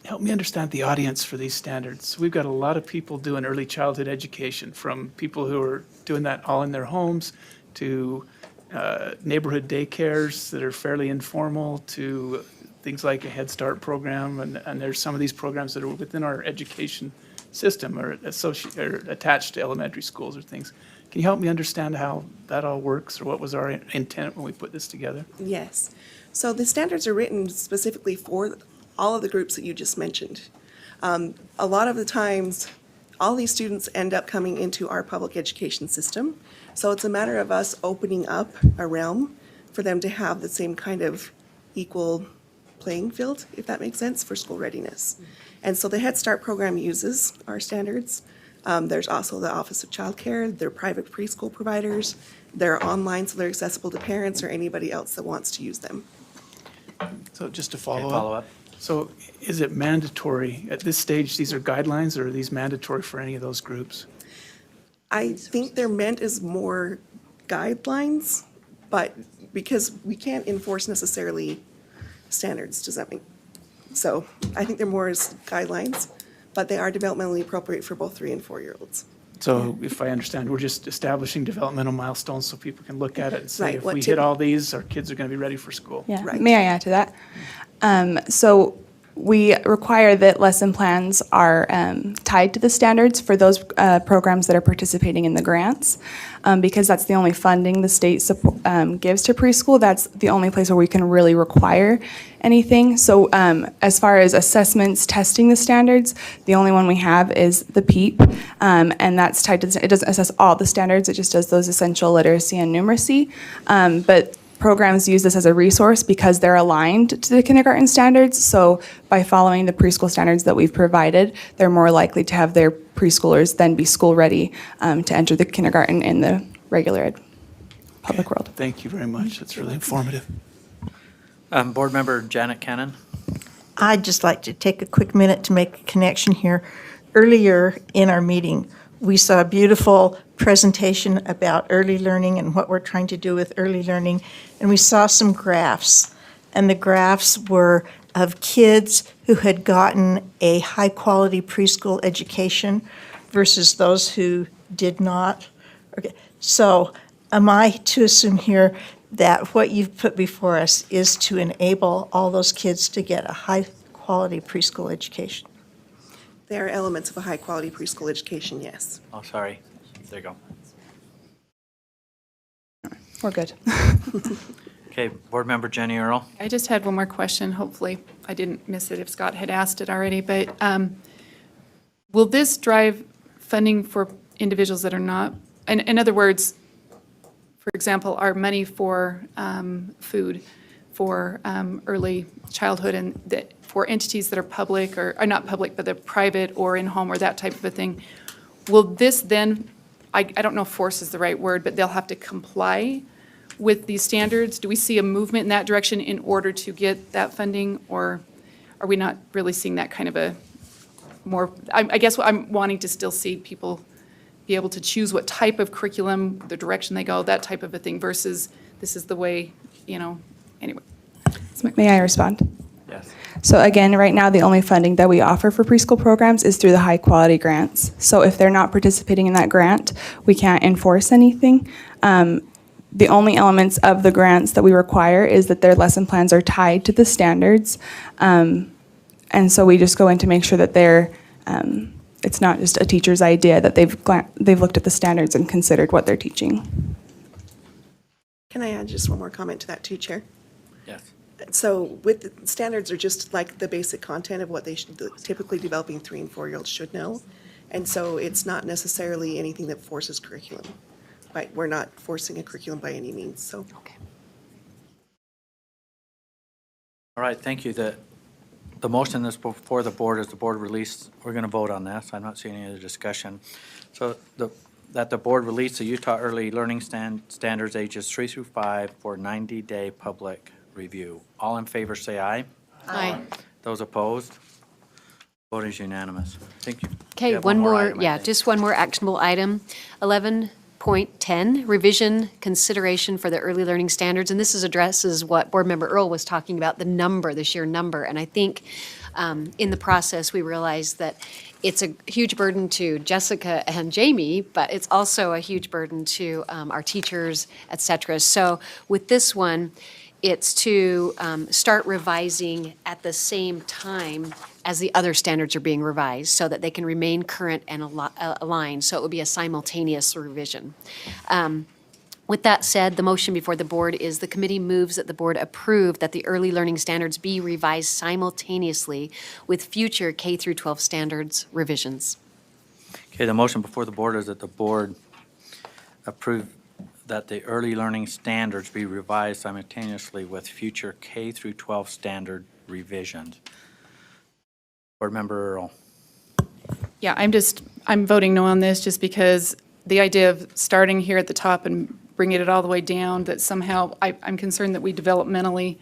Help me understand the audience for these standards. We've got a lot of people doing early childhood education, from people who are doing that all in their homes to neighborhood daycares that are fairly informal, to things like a Head Start program, and there's some of these programs that are within our education system or attached to elementary schools or things. Can you help me understand how that all works, or what was our intent when we put this together? Yes. So the standards are written specifically for all of the groups that you just mentioned. A lot of the times, all these students end up coming into our public education system. So it's a matter of us opening up a realm for them to have the same kind of equal playing field, if that makes sense, for school readiness. And so the Head Start program uses our standards. There's also the Office of Child Care, they're private preschool providers. They're online, so they're accessible to parents or anybody else that wants to use them. So just to Okay, follow follow up. up. So is it mandatory, at this stage, these are guidelines, or are these mandatory for any of those groups? I think they're meant as more guidelines, but because we can't enforce necessarily standards, does that mean? So I think they're more as guidelines, but they are developmentally appropriate for both 3 and 4-year-olds. So if I understand, we're just establishing developmental milestones so people can look at it and say, Right, if what we hit all these, our kids are going to be ready for school. Yeah, Right. may I add to that? So we require that lesson plans are tied to the standards for those programs that are participating in the grants, because that's the only funding the state gives to preschool. That's the only place where we can really require anything. So as far as assessments testing the standards, the only one we have is the PEEP, and that's tied to, it doesn't assess all the standards, it just does those essential literacy and numeracy. But programs use this as a resource because they're aligned to the kindergarten standards. So by following the preschool standards that we've provided, they're more likely to have their preschoolers then be school ready to enter the kindergarten in the regular ed public world. Thank you very much. That's really informative. Board Member Janet Cannon. I'd just like to take a quick minute to make a connection here. Earlier in our meeting, we saw a beautiful presentation about early learning and what we're trying to do with early learning, and we saw some graphs. And the graphs were of kids who had gotten a high-quality preschool education versus those who did not. Okay, so am I to assume here that what you've put before us is to enable all those kids to get a high-quality preschool education? There are elements of a high-quality preschool education, yes. Oh, sorry. There you go. We're good. Okay, Board Member Jenny Earl. I just had one more question. Hopefully, I didn't miss it if Scott had asked it already. But will this drive funding for individuals that are not, in other words, for example, our money for food, for early childhood, and for entities that are public or not public, but they're private or in home or that type of a thing, will this then, I don't know if force is the right word, but they'll have to comply with these standards? Do we see a movement in that direction in order to get that funding, or are we not really seeing that kind of a more, I guess what I'm wanting to still see people be able to choose what type of curriculum, the direction they go, that type of a thing, versus this is the way, anyway. May I respond? Yes. So again, right now, the only funding that we offer for preschool programs is through the high-quality grants. So if they're not participating in that grant, we can't enforce anything. The only elements of the grants that we require is that their lesson plans are tied to the standards. And so we just go in to make sure that it's not just a teacher's idea, that they've looked at the standards and considered what they're teaching. Can I add just one more comment to that too, Chair? Yes. So with the standards are just like the basic content of what they should, typically developing 3- and 4-year-olds should know. And so it's not necessarily anything that forces curriculum. Right? We're not forcing a curriculum by any means, so. Okay. All right, thank you. The motion that's before the board is the board release. We're going to vote on this. I'm not seeing any other discussion. So that the board release the Utah Early Learning Standards ages 3 through 5 for 90-day public review. All in favor say aye. Aye. Those opposed? Vote is unanimous. Thank you. Okay, You have one more, item, I yeah, think. just one more actionable item. 11.10, revision consideration for the early learning standards. And this addresses what Board Member Earl was talking about, the sheer number. And I think in the process, we realized that it's a huge burden to Jessica and Jamie, but it's also a huge burden to our teachers, et cetera. So with this one, it's to start revising at the same time as the other standards are being revised so that they can remain current and aligned. So it would be a simultaneous revision. With that said, the motion before the board is the committee moves that the board approve that the early learning standards be revised simultaneously with future K through 12 standards revisions. Okay, the motion before the board is that the board approve that the early learning standards be revised simultaneously with future K through 12 standard revisions. Board Member Earl. Yeah, I'm voting no on this just because the idea of starting here at the top and bringing it all the way down, that somehow, I'm concerned that we developmentally,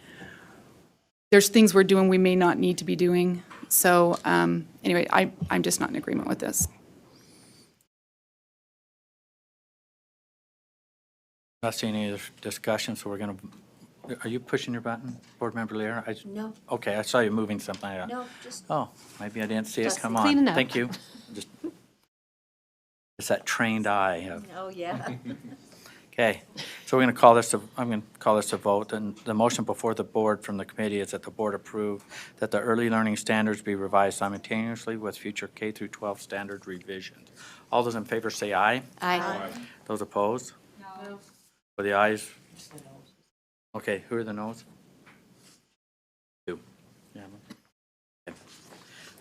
there's things we're doing we may not need to be doing. So anyway, I'm just not in agreement with this. Not seeing any other discussion, so we're going to, are you pushing your button, Board Member Lear? No. Okay, I saw you moving something. No, just Oh, maybe I didn't see it Just come on. cleaning up. Thank you. It's that trained eye of. Oh, yeah. Okay, so I'm going to call this a vote, and the motion before the board from the committee is that the board approve that the early learning standards be revised simultaneously with future K through 12 standard revisions. All those in favor say aye. Aye. Those opposed? No. For the ayes? Okay, who are the noes? 2. Yeah. Okay.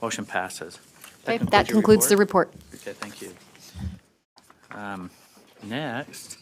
Motion passes. Okay, that concludes the report. Okay, thank you. Next.